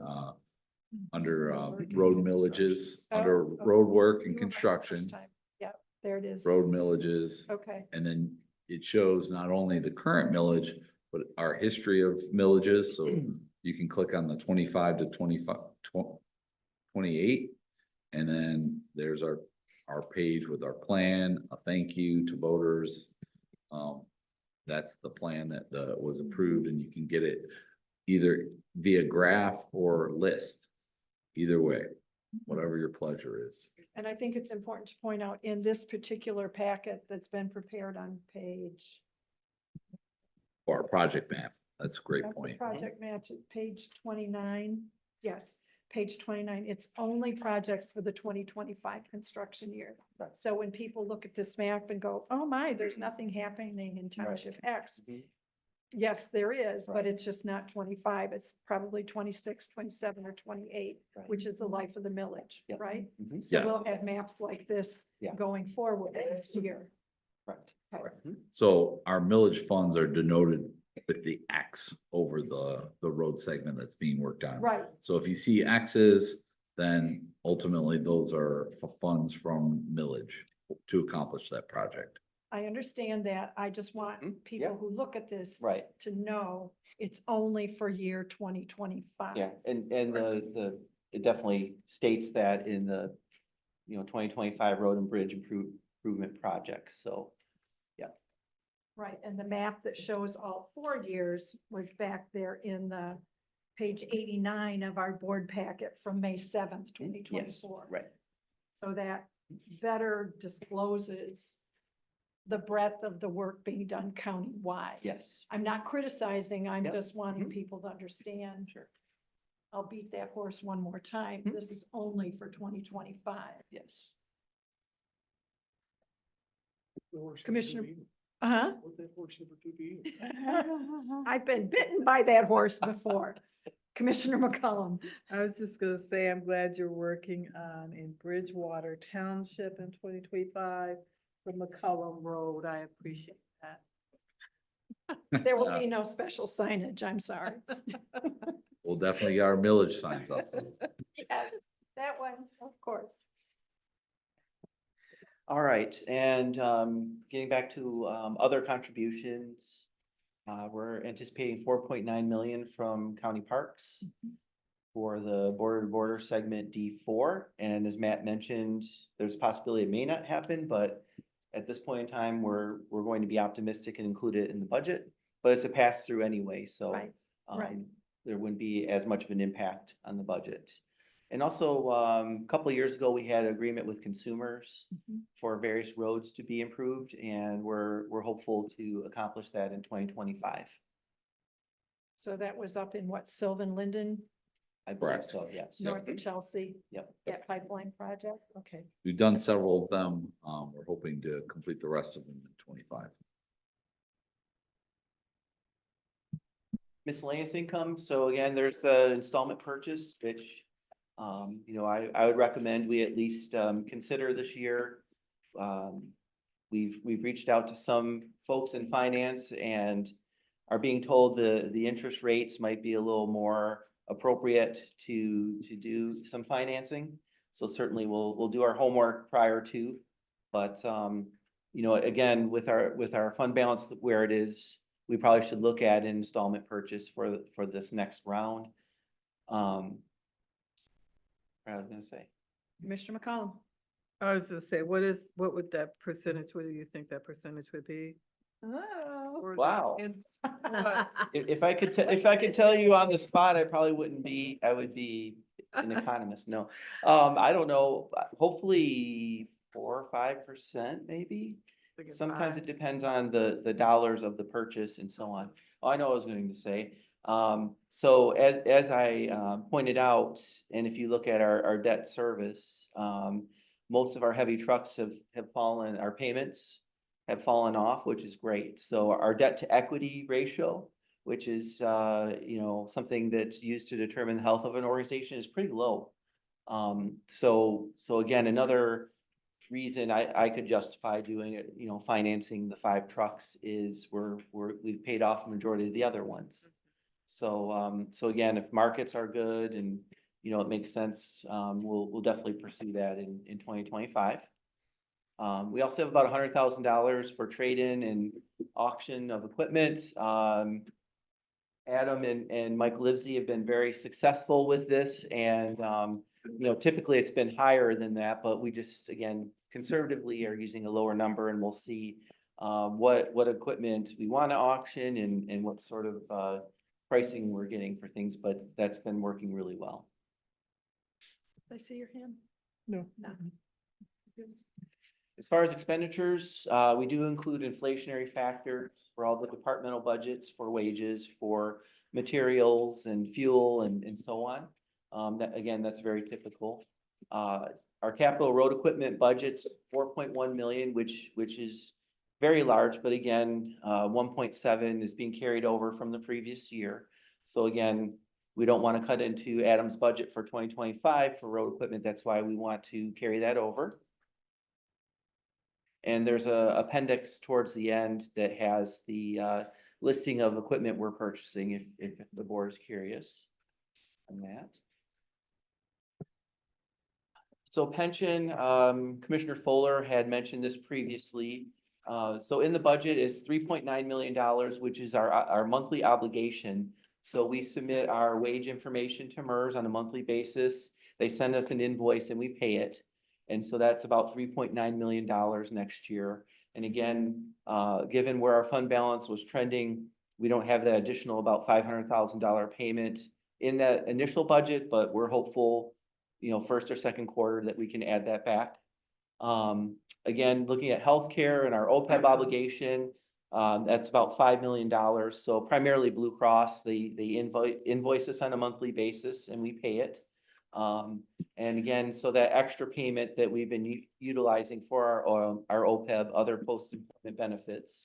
under Road work and road construction. millages, Oh, under okay. road work You and were right the construction, first time. Yeah, there it is. road millages. Okay. And then it shows not only the current millage, but our history of millages. So you can click on the 25 to 28. And then there's our page with our plan, a thank you to voters. That's the plan that was approved, and you can get it either via graph or list. Either way, whatever your pleasure is. And I think it's important to point out in this particular packet that's been prepared on page. Or a project map. That's a great That's the point. Project match at page 29. Yes, page 29. It's only projects for the 2025 construction year. Right. So when people look at this map and go, oh my, there's nothing happening in township X. Mhm. Yes, there is, but Right. it's just not 25. It's probably 26, 27, or 28, Right. which is the life of the millage, Yep. right? Mhm. So Yes. we'll have maps like this Yeah. going forward next year. Correct. Okay. Mhm. So our millage funds are denoted with the X over the road segment that's being worked on. Right, So if you see X's, then ultimately those are funds from millage to accomplish that project. I understand that. I just want Mhm. people Yeah. who look at this Right, to know it's only for year 2025. yeah, and it definitely states that in the, 2025 road and bridge improvement projects, so. Right, and the map that shows all 4 years was back there in the page 89 of our board packet from May 7th, 2024. Right, So that better discloses the breadth of the work being done countywide. yes. I'm not criticizing, I'm Yep. just wanting Mhm. people to understand. Sure. I'll beat that horse one more time. Mhm. This is only for 2025. Yes. Commissioner, Uh-huh. What that horse ever do to you? I've been bitten by that horse before. Commissioner McCollum. I was just gonna say, I'm glad you're working on in Bridgewater Township in 2025 for McCollum Road. I appreciate that. There will be no special signage, I'm sorry. We'll definitely get our millage signs up. Yes, that one, of course. All right, and getting back to other contributions, we're anticipating 4.9 million from county parks for the border to border segment D4. And as Matt mentioned, there's a possibility it may not happen, but at this point in time, we're going to be optimistic and include it in the budget. But it's a pass through anyway, so Right, right. there wouldn't be as much of an impact on the budget. And also, a couple of years ago, we had an agreement with consumers for various roads to be improved, and we're hopeful to accomplish that in 2025. So that was up in what, Sylvan Linden, I believe Correct. so, yes. north of Chelsea? Yep. That pipeline project, okay. We've done several of them. We're hoping to complete the rest of them in 25. Miscellaneous income, so again, there's the installment purchase, which, you know, I would recommend we at least, consider this year. We've reached out to some folks in finance and are being told the interest rates might be a little more appropriate to do some financing. So certainly we'll do our homework prior to, but, you know, again, with our fund balance where it is, we probably should look at an installment purchase for this next round. I was gonna say, Commissioner McCollum. I was gonna say, what would that percentage, what do you think that percentage would be? Oh. Or- wow. and what? If I could tell you on the spot, I probably wouldn't be, I would be an economist, no. I don't know, hopefully 4 or 5% maybe. Think it's Sometimes five. it depends on the dollars of the purchase and so on. Oh, I know what I was going to say. So as I pointed out, and if you look at our debt service, most of our heavy trucks have fallen, our payments have fallen off, which is great. So our debt to equity ratio, which is, you know, something that's used to determine the health of an organization, is pretty low. So again, another reason I could justify doing it, you know, financing the 5 trucks is we've paid off the majority of the other ones. So, so again, if markets are good and, you know, it makes sense, we'll definitely pursue that in 2025. We also have about $100,000 for trade-in and auction of equipment. Adam and Mike Livesey have been very successful with this, and you know, typically it's been higher than that, but we just, again, conservatively are using a lower number, and we'll see what equipment we want to auction and what sort of pricing we're getting for things, but that's been working really well. Did I see your hand? No. No. As far as expenditures, we do include inflationary factors for all the departmental budgets, for wages, for materials and fuel and so on. That, again, that's very typical. Our capital road equipment budget's 4.1 million, which is very large, but again, 1.7 is being carried over from the previous year. So again, we don't want to cut into Adam's budget for 2025 for road equipment. That's why we want to carry that over. And there's a appendix towards the end that has the listing of equipment we're purchasing if the board is curious on that. So pension, Commissioner Fuller had mentioned this previously. So in the budget is $3.9 million, which is our monthly obligation. So we submit our wage information to MERS on a monthly basis. They send us an invoice and we pay it. And so that's about $3.9 million next year. And again, given where our fund balance was trending, we don't have that additional about $500,000 payment in that initial budget, but we're hopeful, you know, first or second quarter that we can add that back. Again, looking at healthcare and our OPEB obligation, that's about $5 million. So primarily Blue Cross, they invoice us on a monthly basis and we pay it. And again, so that extra payment that we've been utilizing for our OPEB, other post-employment benefits,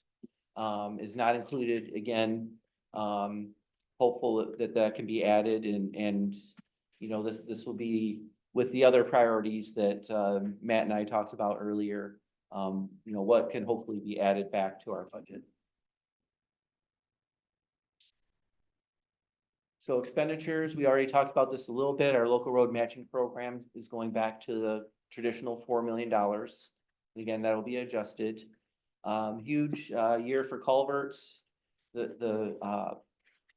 is not included. Again, hopeful that that can be added and, you know, this will be with the other priorities that, Matt and I talked about earlier. You know, what can hopefully be added back to our budget. So expenditures, we already talked about this a little bit. Our local road matching program is going back to the traditional $4 million. Again, that'll be adjusted. Huge year for culverts. The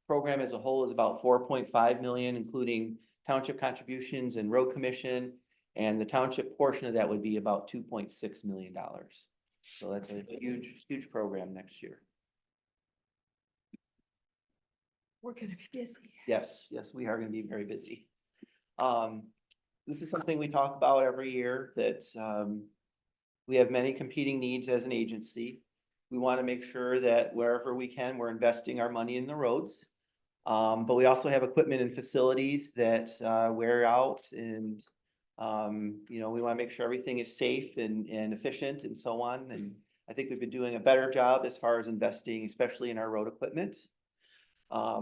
program as a whole is about 4.5 million, including township contributions and road commission. And the township portion of that would be about $2.6 million. So that's a huge program next year. We're gonna be busy. Yes, we are gonna be very busy. This is something we talk about every year, that, we have many competing needs as an agency. We want to make sure that wherever we can, we're investing our money in the roads. But we also have equipment and facilities that, wear out and, you know, we want to make sure everything is safe and efficient and so on. And I think we've been doing a better job as far as investing, especially in our road equipment.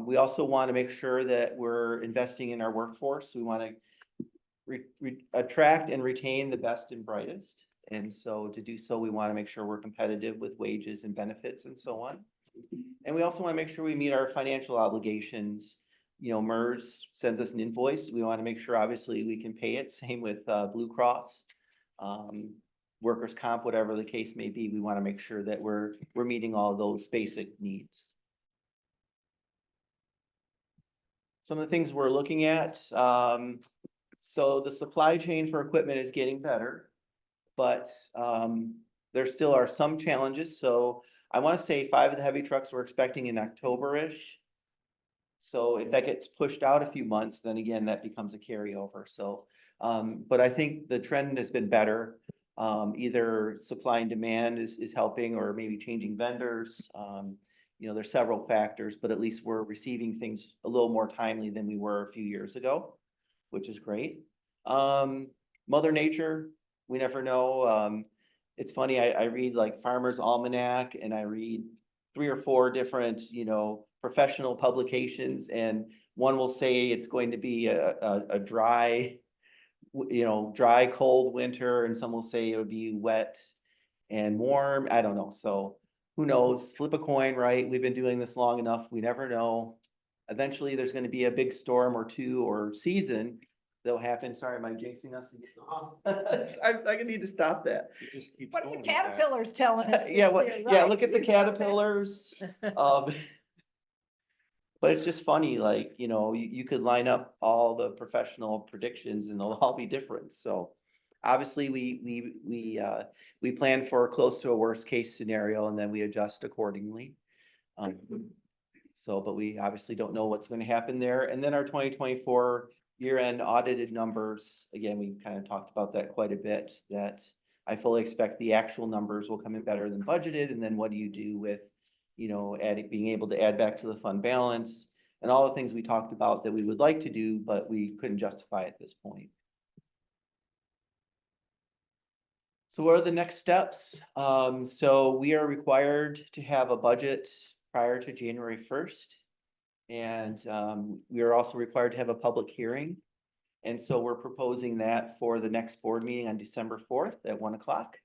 We also want to make sure that we're investing in our workforce. We want to attract and retain the best and brightest. And so to do so, we want to make sure we're competitive with wages and benefits and so on. And we also want to make sure we meet our financial obligations. You know, MERS sends us an invoice. We want to make sure, obviously, we can pay it. Same with Blue Cross, workers' comp, whatever the case may be. We want to make sure that we're meeting all of those basic needs. Some of the things we're looking at. So the supply chain for equipment is getting better, but there still are some challenges. So I want to say 5 of the heavy trucks we're expecting in October-ish. So if that gets pushed out a few months, then again, that becomes a carryover. So, but I think the trend has been better. Either supply and demand is helping, or maybe changing vendors. You know, there's several factors, but at least we're receiving things a little more timely than we were a few years ago, which is great. Mother Nature, we never know. It's funny, I read like Farmer's Almanac, and I read 3 or 4 different, you know, professional publications, and one will say it's going to be a dry, you know, dry, cold winter, and some will say it would be wet and warm. I don't know. So who knows? Flip a coin, right? We've been doing this long enough. We never know. Eventually, there's going to be a big storm or two or season that'll happen. Sorry, am I jinxing us? I need to stop that. It just keeps What are the going, Pat. caterpillars telling us? Yeah, this well, year, yeah, right? look at the You know that. caterpillars. But it's just funny, like, you know, you could line up all the professional predictions and they'll all be different. So obviously we plan for close to a worst case scenario, and then we adjust accordingly. So, but we obviously don't know what's going to happen there. And then our 2024 year-end audited numbers, again, we kind of talked about that quite a bit, that I fully expect the actual numbers will come in better than budgeted. And then what do you do with, you know, being able to add back to the fund balance and all the things we talked about that we would like to do, but we couldn't justify at this point. So what are the next steps? So we are required to have a budget prior to January 1st. And we are also required to have a public hearing. And so we're proposing that for the next board meeting on December 4th at 1 o'clock.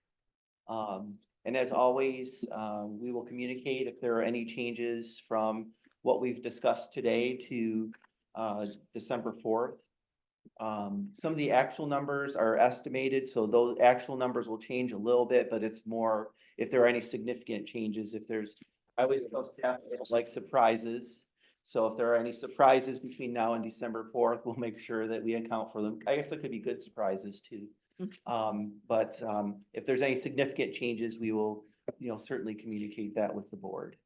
And as always, we will communicate if there are any changes from what we've discussed today to December 4th. Some of the actual numbers are estimated, so those actual numbers will change a little bit, but it's more if there are any significant changes. If there's, I always tell staff I don't like surprises. So if there are any surprises between now and December 4th, we'll make sure that we account for them. I guess there could be good surprises too. But if there's any significant changes, we will, you know, certainly communicate that with the board.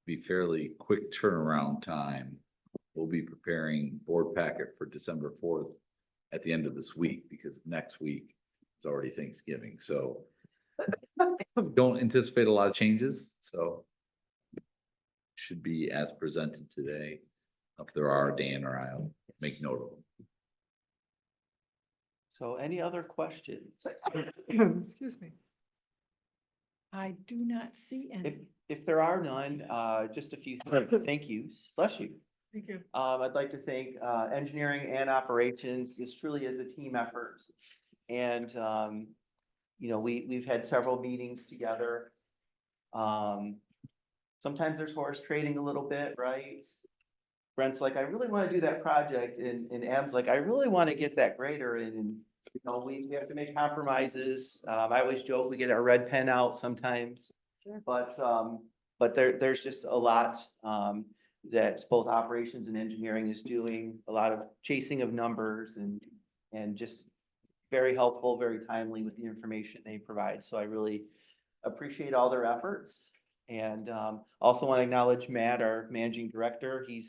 Be fairly quick turnaround time. We'll be preparing board packet for December 4th at the end of this week, because next week it's already Thanksgiving. So don't anticipate a lot of changes. So should be as presented today. If there are, Dan or I'll make note of them. So any other questions? Excuse me. I do not see any. If there are none, just a few thank yous. Bless you. Thank you. I'd like to thank engineering and operations. This truly is a team effort. And, you know, we've had several meetings together. Sometimes there's horse trading a little bit, right? Brent's like, I really want to do that project, and Adam's like, I really want to get that grader in. And, you know, we have to make compromises. I always joke, we get our red pen out sometimes. Sure. But there's just a lot, that both operations and engineering is doing, a lot of chasing of numbers and just very helpful, very timely with the information they provide. So I really appreciate all their efforts. And also want to acknowledge Matt, our managing director. He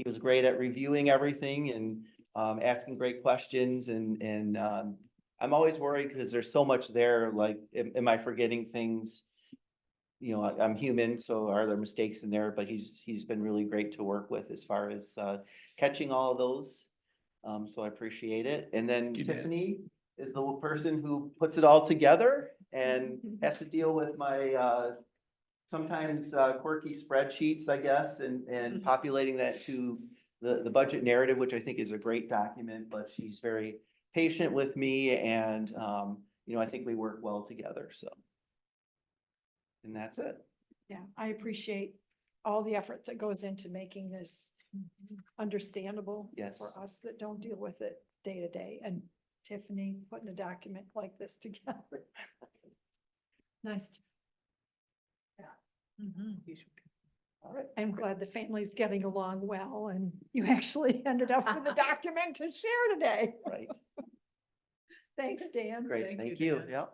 was great at reviewing everything and asking great questions. And I'm always worried because there's so much there. Like, am I forgetting things? You know, I'm human, so are there mistakes in there? But he's been really great to work with as far as catching all of those. So I appreciate it. And then You did. Tiffany is the person who puts it all together and has to deal with my sometimes quirky spreadsheets, I guess, and populating that to the budget narrative, which I think is a great document, but she's very patient with me and, you know, I think we work well together, so. And that's it. Yeah, I appreciate all the effort that goes into making this understandable Yes. for us that don't deal with it day to day. And Tiffany putting a document like this together. Nice. All right. I'm glad the family's getting along well and you actually ended up with a document to share today. Right. Thanks, Dan. Great. Thank Thank you, you. Dan. Yeah.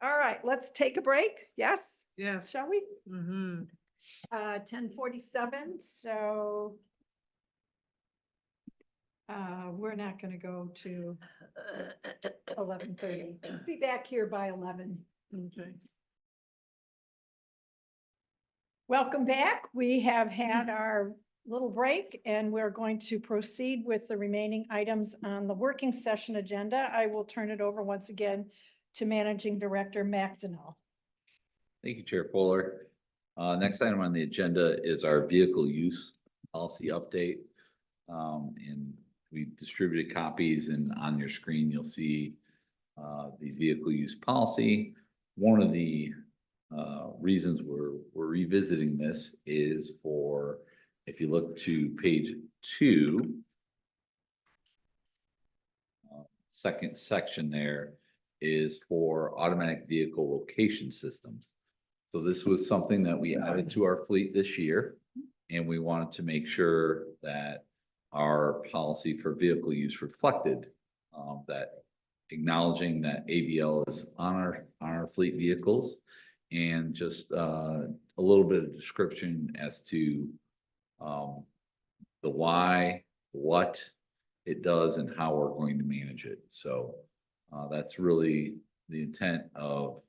All right, let's take a break. Yes, Yes. shall we? Mm-hmm. 10:47, so we're not gonna go to 11:30. Be back here by 11. Okay. Welcome back. We have had our little break and we're going to proceed with the remaining items on the working session agenda. I will turn it over once again to Managing Director McDonnell. Thank you, Chair Fuller. Next item on the agenda is our vehicle use policy update. And we distributed copies, and on your screen, you'll see the vehicle use policy. One of the reasons we're revisiting this is for, if you look to page 2, second section there is for automatic vehicle location systems. So this was something that we added to our fleet this year, and we wanted to make sure that our policy for vehicle use reflected that, acknowledging that AVL is on our fleet vehicles, and just a little bit of description as to the why, what it does, and how we're going to manage it. So that's really the intent of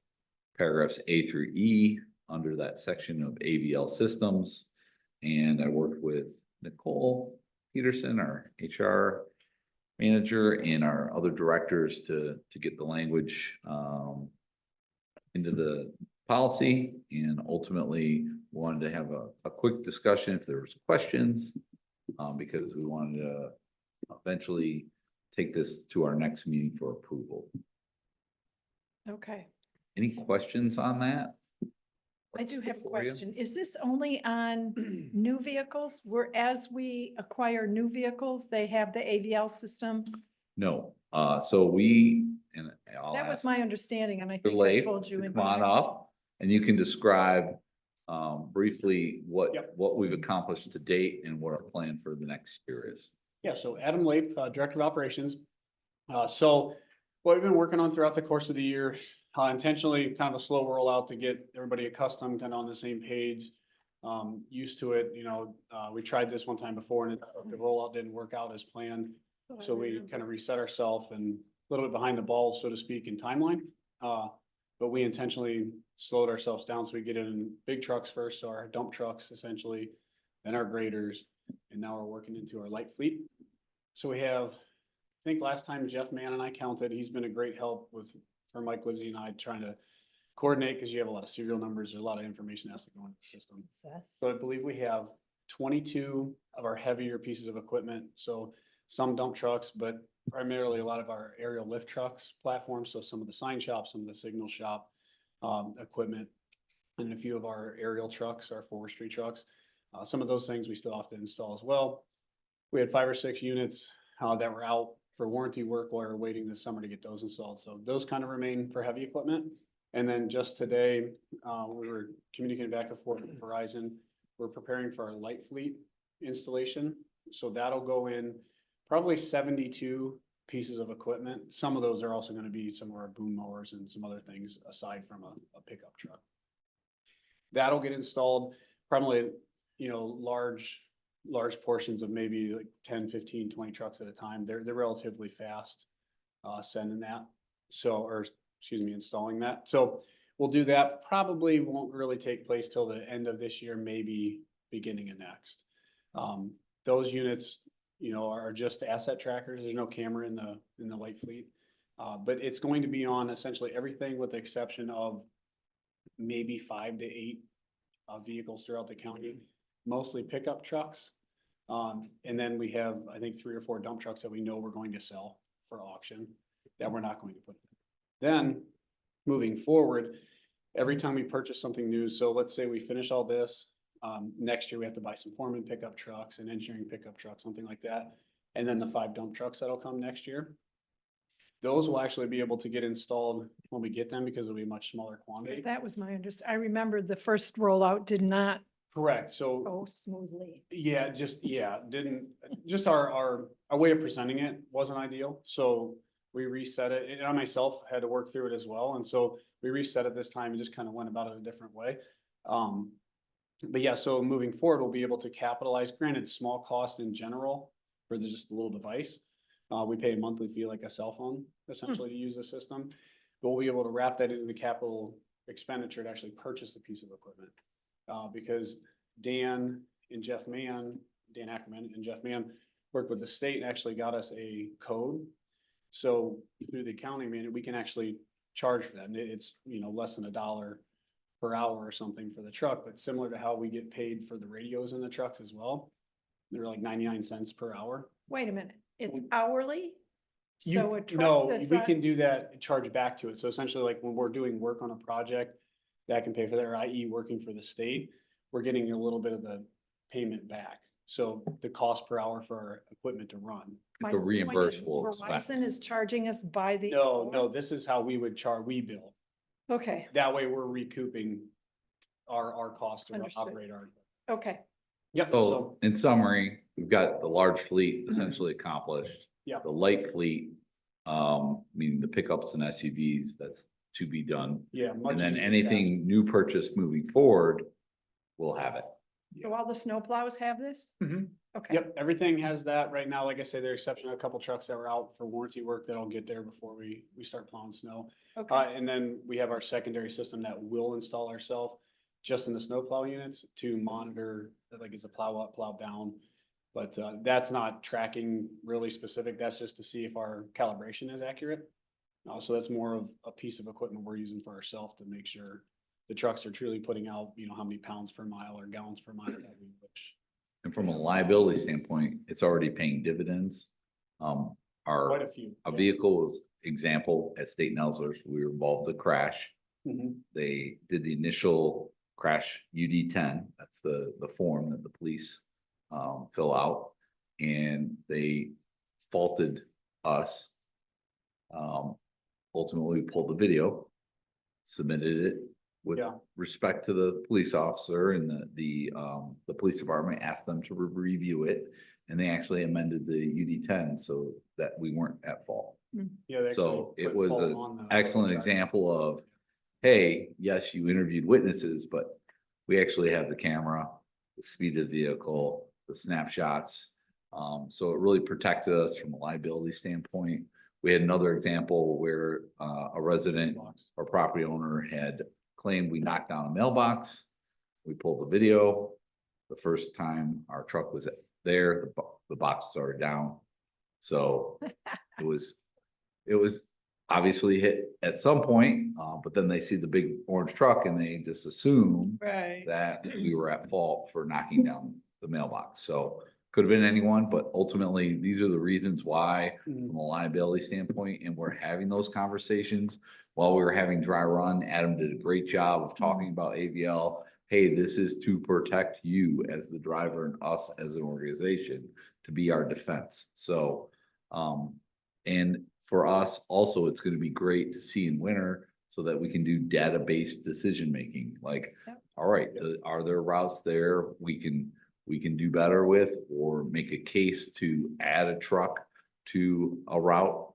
paragraphs A through E under that section of AVL systems. And I worked with Nicole Peterson, our HR manager, and our other directors to get the language into the policy, and ultimately wanted to have a quick discussion if there was questions, because we wanted to eventually take this to our next meeting for approval. Okay, Any questions on that? I do have a For you? question. Is this only on new vehicles? As we acquire new vehicles, they have the AVL system? No, so we, and I'll That was ask my understanding, and I Mr. think I Lake told you. to in come on my- up, and you can describe briefly Yep. what we've accomplished to date and what our plan for the next year is. Yeah, so Adam Lape, Director of Operations. So what we've been working on throughout the course of the year, intentionally kind of a slow rollout to get everybody accustomed, kind of on the same page, used to it. You know, we tried this one time before and the rollout didn't work out as planned. So we kind of reset ourselves and a little bit behind the ball, so to speak, in timeline. But we intentionally slowed ourselves down so we get in big trucks first, so our dump trucks essentially, then our graders, and now we're working into our light fleet. So we have, I think last time Jeff Mann and I counted, he's been a great help for Mike Livesey and I trying to coordinate, because you have a lot of serial numbers, there's a lot of information has to go into the system. So I believe we have 22 of our heavier pieces of equipment, so some dump trucks, but primarily a lot of our aerial lift trucks platforms, so some of the sign shops, some of the signal shop equipment, and a few of our aerial trucks, our forestry trucks. Some of those things we still have to install as well. We had 5 or 6 units that were out for warranty work while we we're waiting this summer to get those installed. So those kind of remain for heavy equipment. And then just today, we were communicating back and forth with Verizon. We're preparing for our light fleet installation. So that'll go in probably 72 pieces of equipment. Some of those are also going to be some of our boom mowers and some other things aside from a pickup truck. That'll get installed probably, large portions of maybe like 10, 15, 20 trucks at a time. They're relatively fast sending that. Installing that. So we'll do that. Probably won't really take place till the end of this year, maybe beginning of next. Those units, are just asset trackers. There's no camera in the light fleet. But it's going to be on essentially everything with the exception of maybe 5 to 8 vehicles throughout the county, mostly pickup trucks. And then we have, I think, 3 or 4 dump trucks that we know we're going to sell for auction that we're not going to put. Then moving forward, every time we purchase something new, so let's say we finish all this, next year we have to buy some foreman pickup trucks and engineering pickup trucks, something like that. And then the 5 dump trucks that'll come next year. Those will actually be able to get installed when we get them because it'll be a much smaller quantity. That was my understanding. I remember the first rollout did not Correct, so. go smoothly. Yeah, just our way of presenting it wasn't ideal, so we reset it, and I myself had to work through it as well, and so we reset it this time and just kind of went about it a different way. But yeah, so moving forward, we'll be able to capitalize, granted, small cost in general for just a little device. We pay a monthly fee like a cell phone essentially to use the system, but we'll be able to wrap that into the capital expenditure to actually purchase a piece of equipment. Because Dan Ackerman and Jeff Mann worked with the state and actually got us a code. So through the accounting, we can actually charge for that. And it's, less than $1 per hour or something for the truck, but similar to how we get paid for the radios in the trucks as well. They're like 99 cents per hour. Wait a minute, it's hourly? You- So a truck No, that's we on- can do that, charge back to it. So essentially like when we're doing work on a project, that can pay for that, or i.e. working for the state, we're getting a little bit of the payment back. So the cost per hour for our equipment to run. my The point is reimbursable Verizon expense. is charging us by the. No, hour? this is how we would we bill. Okay, That way we're recouping our cost to Understood. operate our. okay. Yep. So in summary, we've got the large fleet essentially accomplished. Yeah. The light fleet, meaning the pickups and SUVs, that's to be done. Yeah. much And then easier anything new purchase moving forward, we'll have it. So all the snowplows have this? Mhm. Okay. Yep, everything has that right now. Like I say, there's exception of a couple trucks that were out for warranty work that'll get there before we start plowing snow. Okay, And then we have our secondary system that will install ourselves just in the snowplow units to monitor, like is a plow up, plow down. But that's not tracking really specific. That's just to see if our calibration is accurate. So that's more of a piece of equipment we're using for ourselves to make sure the trucks are truly putting out, how many pounds per mile or gallons per mile. Which And from a liability standpoint, it's already paying dividends. quite Our, a few. a yeah. vehicle was example at State Nelsers, we were involved in a crash. Mhm. They did the initial crash UD-10, that's the form that the police fill out. And they faulted us. Ultimately, we pulled the video, submitted it with Yeah. respect to the police officer, and the police department asked them to review it. And they actually amended the UD-10 so that we weren't at fault. Yeah, they So actually it put was fault an on the excellent driver. example of, hey, yes, you interviewed witnesses, but we actually have the camera, the speed of the vehicle, the snapshots. So it really protected us from a liability standpoint. We had another example where a resident or property owner had claimed we knocked down a mailbox. We pulled the video. The first time our truck was there, the box was already down. So it was obviously hit at some point, but then they see the big orange truck and they just assume Right. that we were at fault for knocking down the mailbox. So could have been anyone, but ultimately, these are the reasons why, Mhm. from a liability standpoint, and we're having those conversations. While we were having dry run, Adam did a great job of talking about AVL. Hey, this is to protect you as the driver and us as an organization to be our defense. So, and for us also, it's gonna be great to see in winter so that we can do data-based decision-making. Like, Yep. all right, are there routes there we can do better with, or make a case to add a truck to a route,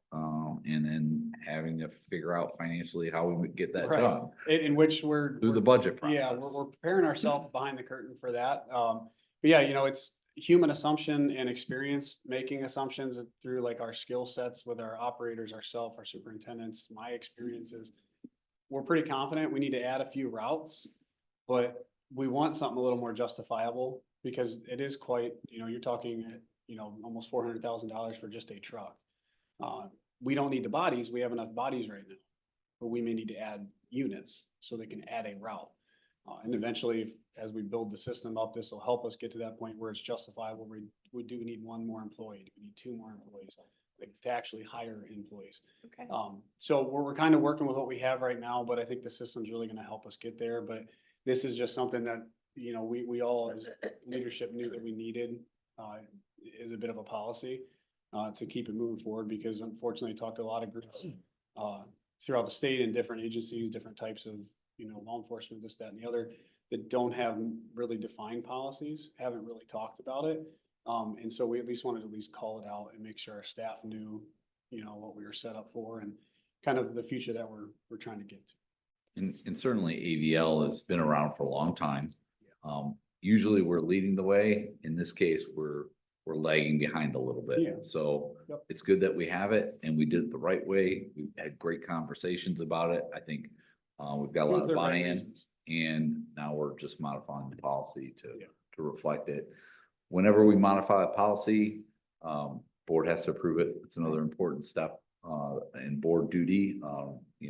and then having to figure out financially how we would get that Right. done In which we're. through the we're- budget Yeah, process. we're preparing ourselves behind the curtain for that. But yeah, it's human assumption and experience making assumptions through like our skill sets with our operators, ourselves, our superintendents, my experiences. We're pretty confident we need to add a few routes, but we want something a little more justifiable because it is quite, you're talking, almost $400,000 for just a truck. We don't need the bodies. We have enough bodies right now, but we may need to add units so they can add a route. And eventually, as we build the system up, this will help us get to that point where it's justifiable. We do need one more employee. Do we need two more employees? Like, to actually hire employees. Okay. So we're kind of working with what we have right now, but I think the system's really gonna help us get there. But this is just something that, we all as leadership knew that we needed, is a bit of a policy, to keep it moving forward, because unfortunately, I talked to a lot of groups, throughout the state and different agencies, different types of, law enforcement, this, that, and the other, that don't have really defined policies, haven't really talked about it. And so we at least wanted to at least call it out and make sure our staff knew, what we were set up for and kind of the future that we're trying to get to. And certainly AVL has been around for a long time. Usually we're leading the way. In this case, we're lagging behind a little Yeah. bit. So Yep. it's good that we have it and we did it the right way. We've had great conversations about it. I think we've got a lot For of the right buy-in, reasons. and now we're just modifying the policy Yeah. to reflect it. Whenever we modify a policy, board has to approve it. It's another important step in board duty,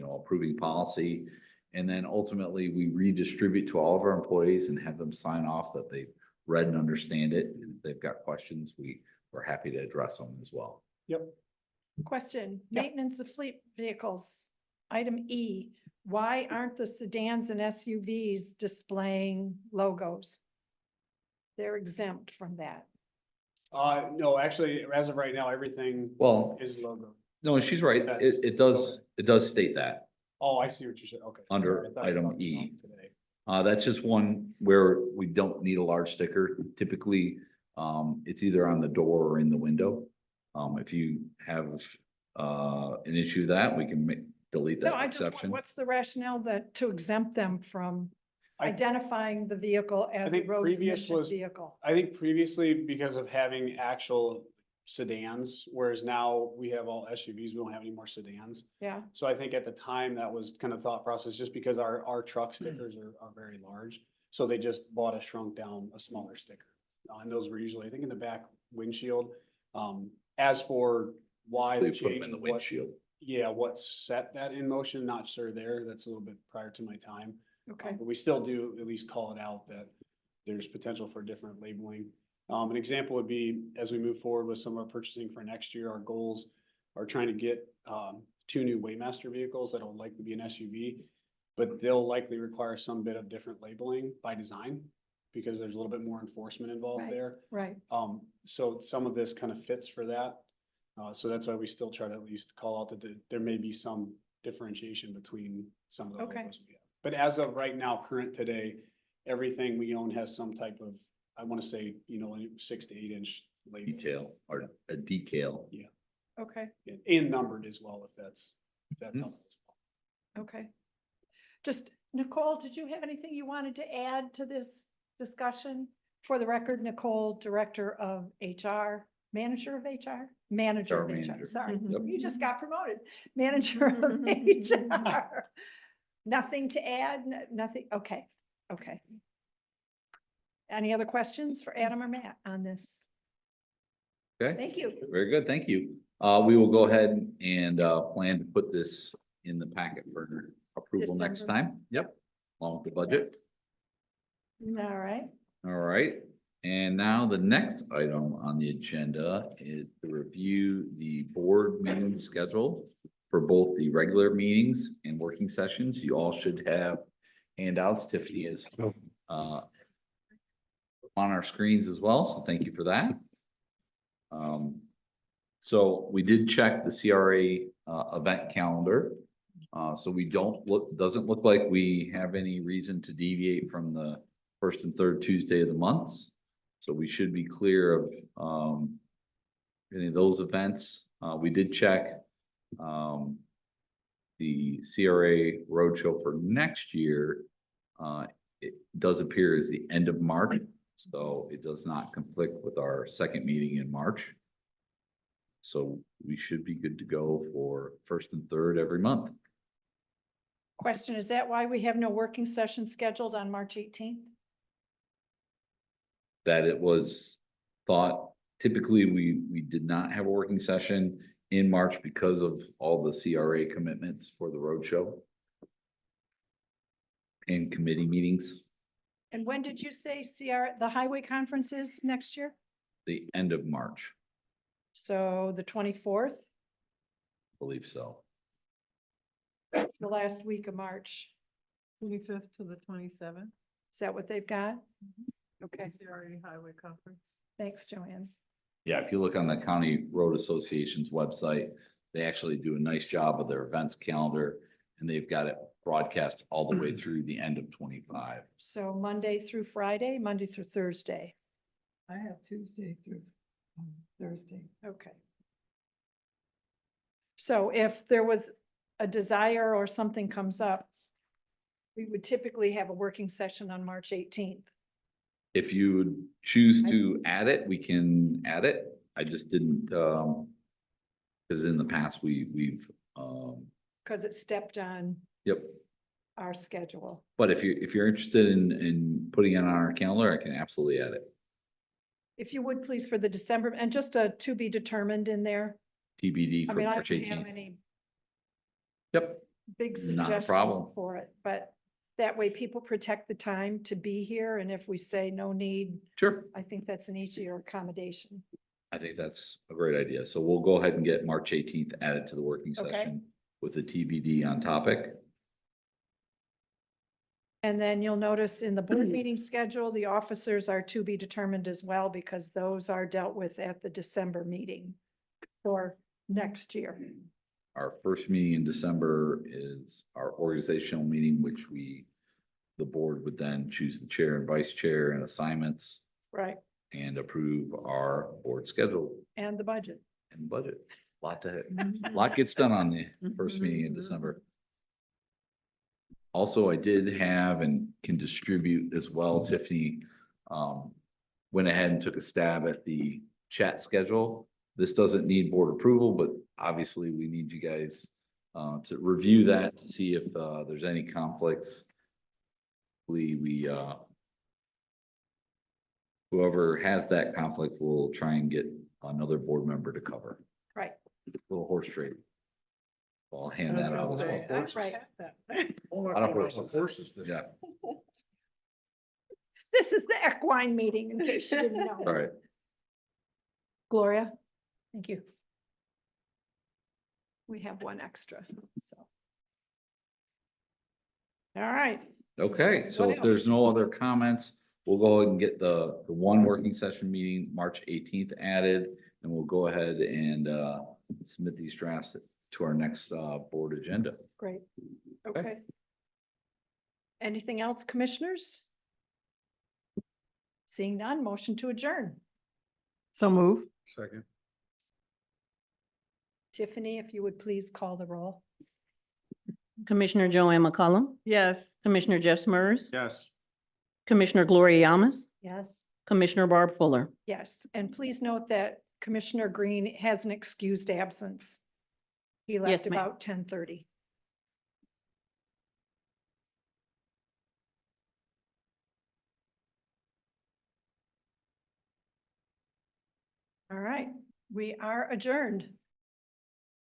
approving policy. And then ultimately, we redistribute to all of our employees and have them sign off that they've read and understand it. And if they've got questions, we're happy to address them as well. Yep. Question, Yeah. maintenance of fleet vehicles. Item E, why aren't the sedans and SUVs displaying logos? They're exempt from that. No, actually, as of right now, everything Well, is logo. no, she's right. That's- It does state that. Oh, I see what you said. Okay. Under I thought you item talked E. about today. That's just one where we don't need a large sticker. Typically, it's either on the door or in the window. If you have, an issue with that, we can delete No, that I just, want- exception. what's the rationale that, to exempt them from I- identifying the vehicle as a think road previous commission was- vehicle? I think previously because of having actual sedans, whereas now we have all SUVs, we don't have any more sedans. Yeah, So I think at the time that was kind of thought process, just because our truck stickers are very large. So they just bought a shrunk down, a smaller sticker. And those were usually, I think, in the back windshield. As for why They the put them change in the and what, windshield. yeah, what set that in motion, not sure there. That's a little bit prior to my time. okay. But we still do at least call it out that there's potential for different labeling. An example would be, as we move forward with some of our purchasing for next year, our goals are trying to get, 2 new Waymaster vehicles that'll likely be an SUV, but they'll likely require some bit of different labeling by design, because there's a little bit more enforcement involved Right. there. Right, So some of this kind of fits for that. So that's why we still try to at least call out that there may be some differentiation between some of the Okay. logos we have. But as of right now, current today, everything we own has some type of, I want to say, 6 to 8 inch label. Detail or a decal. okay, And numbered as well, if that Mhm. helps. okay. Just, Nicole, did you have anything you wanted to add to this discussion? For the record, Nicole, Director of HR, Manager of HR? Manager of HR HR, manager. sorry. Mhm. You just got promoted. Manager of HR. Nothing to add, nothing, okay, okay. Any other questions for Adam or Matt on this? Okay, Thank you. very good, thank you. We will go ahead and plan to put this in the packet for approval next December. time. Yep, along with the budget. All right. All right, and now the next item on the agenda is to review the board meeting schedule for both the regular meetings and working sessions. You all should have handouts. Tiffany is on our screens as well, so thank you for that. So we did check the CRA event calendar. So we doesn't look like we have any reason to deviate from the first and third Tuesday of the month. So we should be clear of any of those events. We did check the CRA roadshow for next year. It does appear as the end of March, so it does not conflict with our second meeting in March. So we should be good to go for first and third every month. Question, is that why we have no working session scheduled on March 18th? That it was thought, typically, we did not have a working session in March because of all the CRA commitments for the roadshow and committee meetings, And when did you say the highway conference is next year? the end of March, So the 24th, I believe so. the last week of March. 25th to the 27th. Is that what they've got? Okay, CRA Highway Conference. thanks, Joanne. Yeah, if you look on the County Road Association's website, they actually do a nice job of their events calendar, and they've got it broadcast all the way through the end of 25. So Monday through Friday, Monday through Thursday. I have Tuesday through Thursday. Okay. So if there was a desire or something comes up, we would typically have a working session on March 18th. If you would choose to add it, we can add it. I just didn't, because in the past, we've, Because it stepped on yep. our schedule. But if you're interested in putting it on our calendar, I can absolutely add it. If you would please for the December, and just a to be determined in there. TBD I for mean, I March don't have 18th. any Yep, big Not a suggestions problem. for it, but that way people protect the time to be here. And if we say no need, sure. I think that's an easier accommodation. I think that's a great idea. So we'll go ahead and get March 18th added to the working Okay. session with the TBD on topic. And then you'll notice in the board meeting schedule, the officers are to be determined as well, because those are dealt with at the December meeting for next year. Our first meeting in December is our organizational meeting, which the board would then choose the chair and vice chair and assignments Right, and approve our board schedule and the budget. and budget. Lot gets done on the first meeting in December. Also, I did have and can distribute as well. Tiffany went ahead and took a stab at the chat schedule. This doesn't need board approval, but obviously we need you guys to review that to see if there's any conflicts. Whoever has that conflict will try and get another board member to cover. Right. Little horse trade. I'll hand that out. as well. Right. Lot of horses. Horses this. Yeah, This is the equine meeting, in case you didn't know. all right. Gloria, thank you. We have one extra, so. All right, Okay, so What if there's else? no other comments, we'll go ahead and get the one working session meeting, March 18th added, and we'll go ahead and submit these drafts to our next board agenda. great. Okay. Anything else, commissioners? Seeing none, motion to adjourn. So move. Second. Tiffany, if you would please call the roll. Commissioner Joanne McCollum, Yes. Commissioner Jeff Smurs, Yes. Commissioner Gloria Yamas, Yes. Commissioner Barb Fuller. Yes, and please note that Commissioner Green has an excused absence. He left Yes, ma'am. about 10:30. All right, We are adjourned.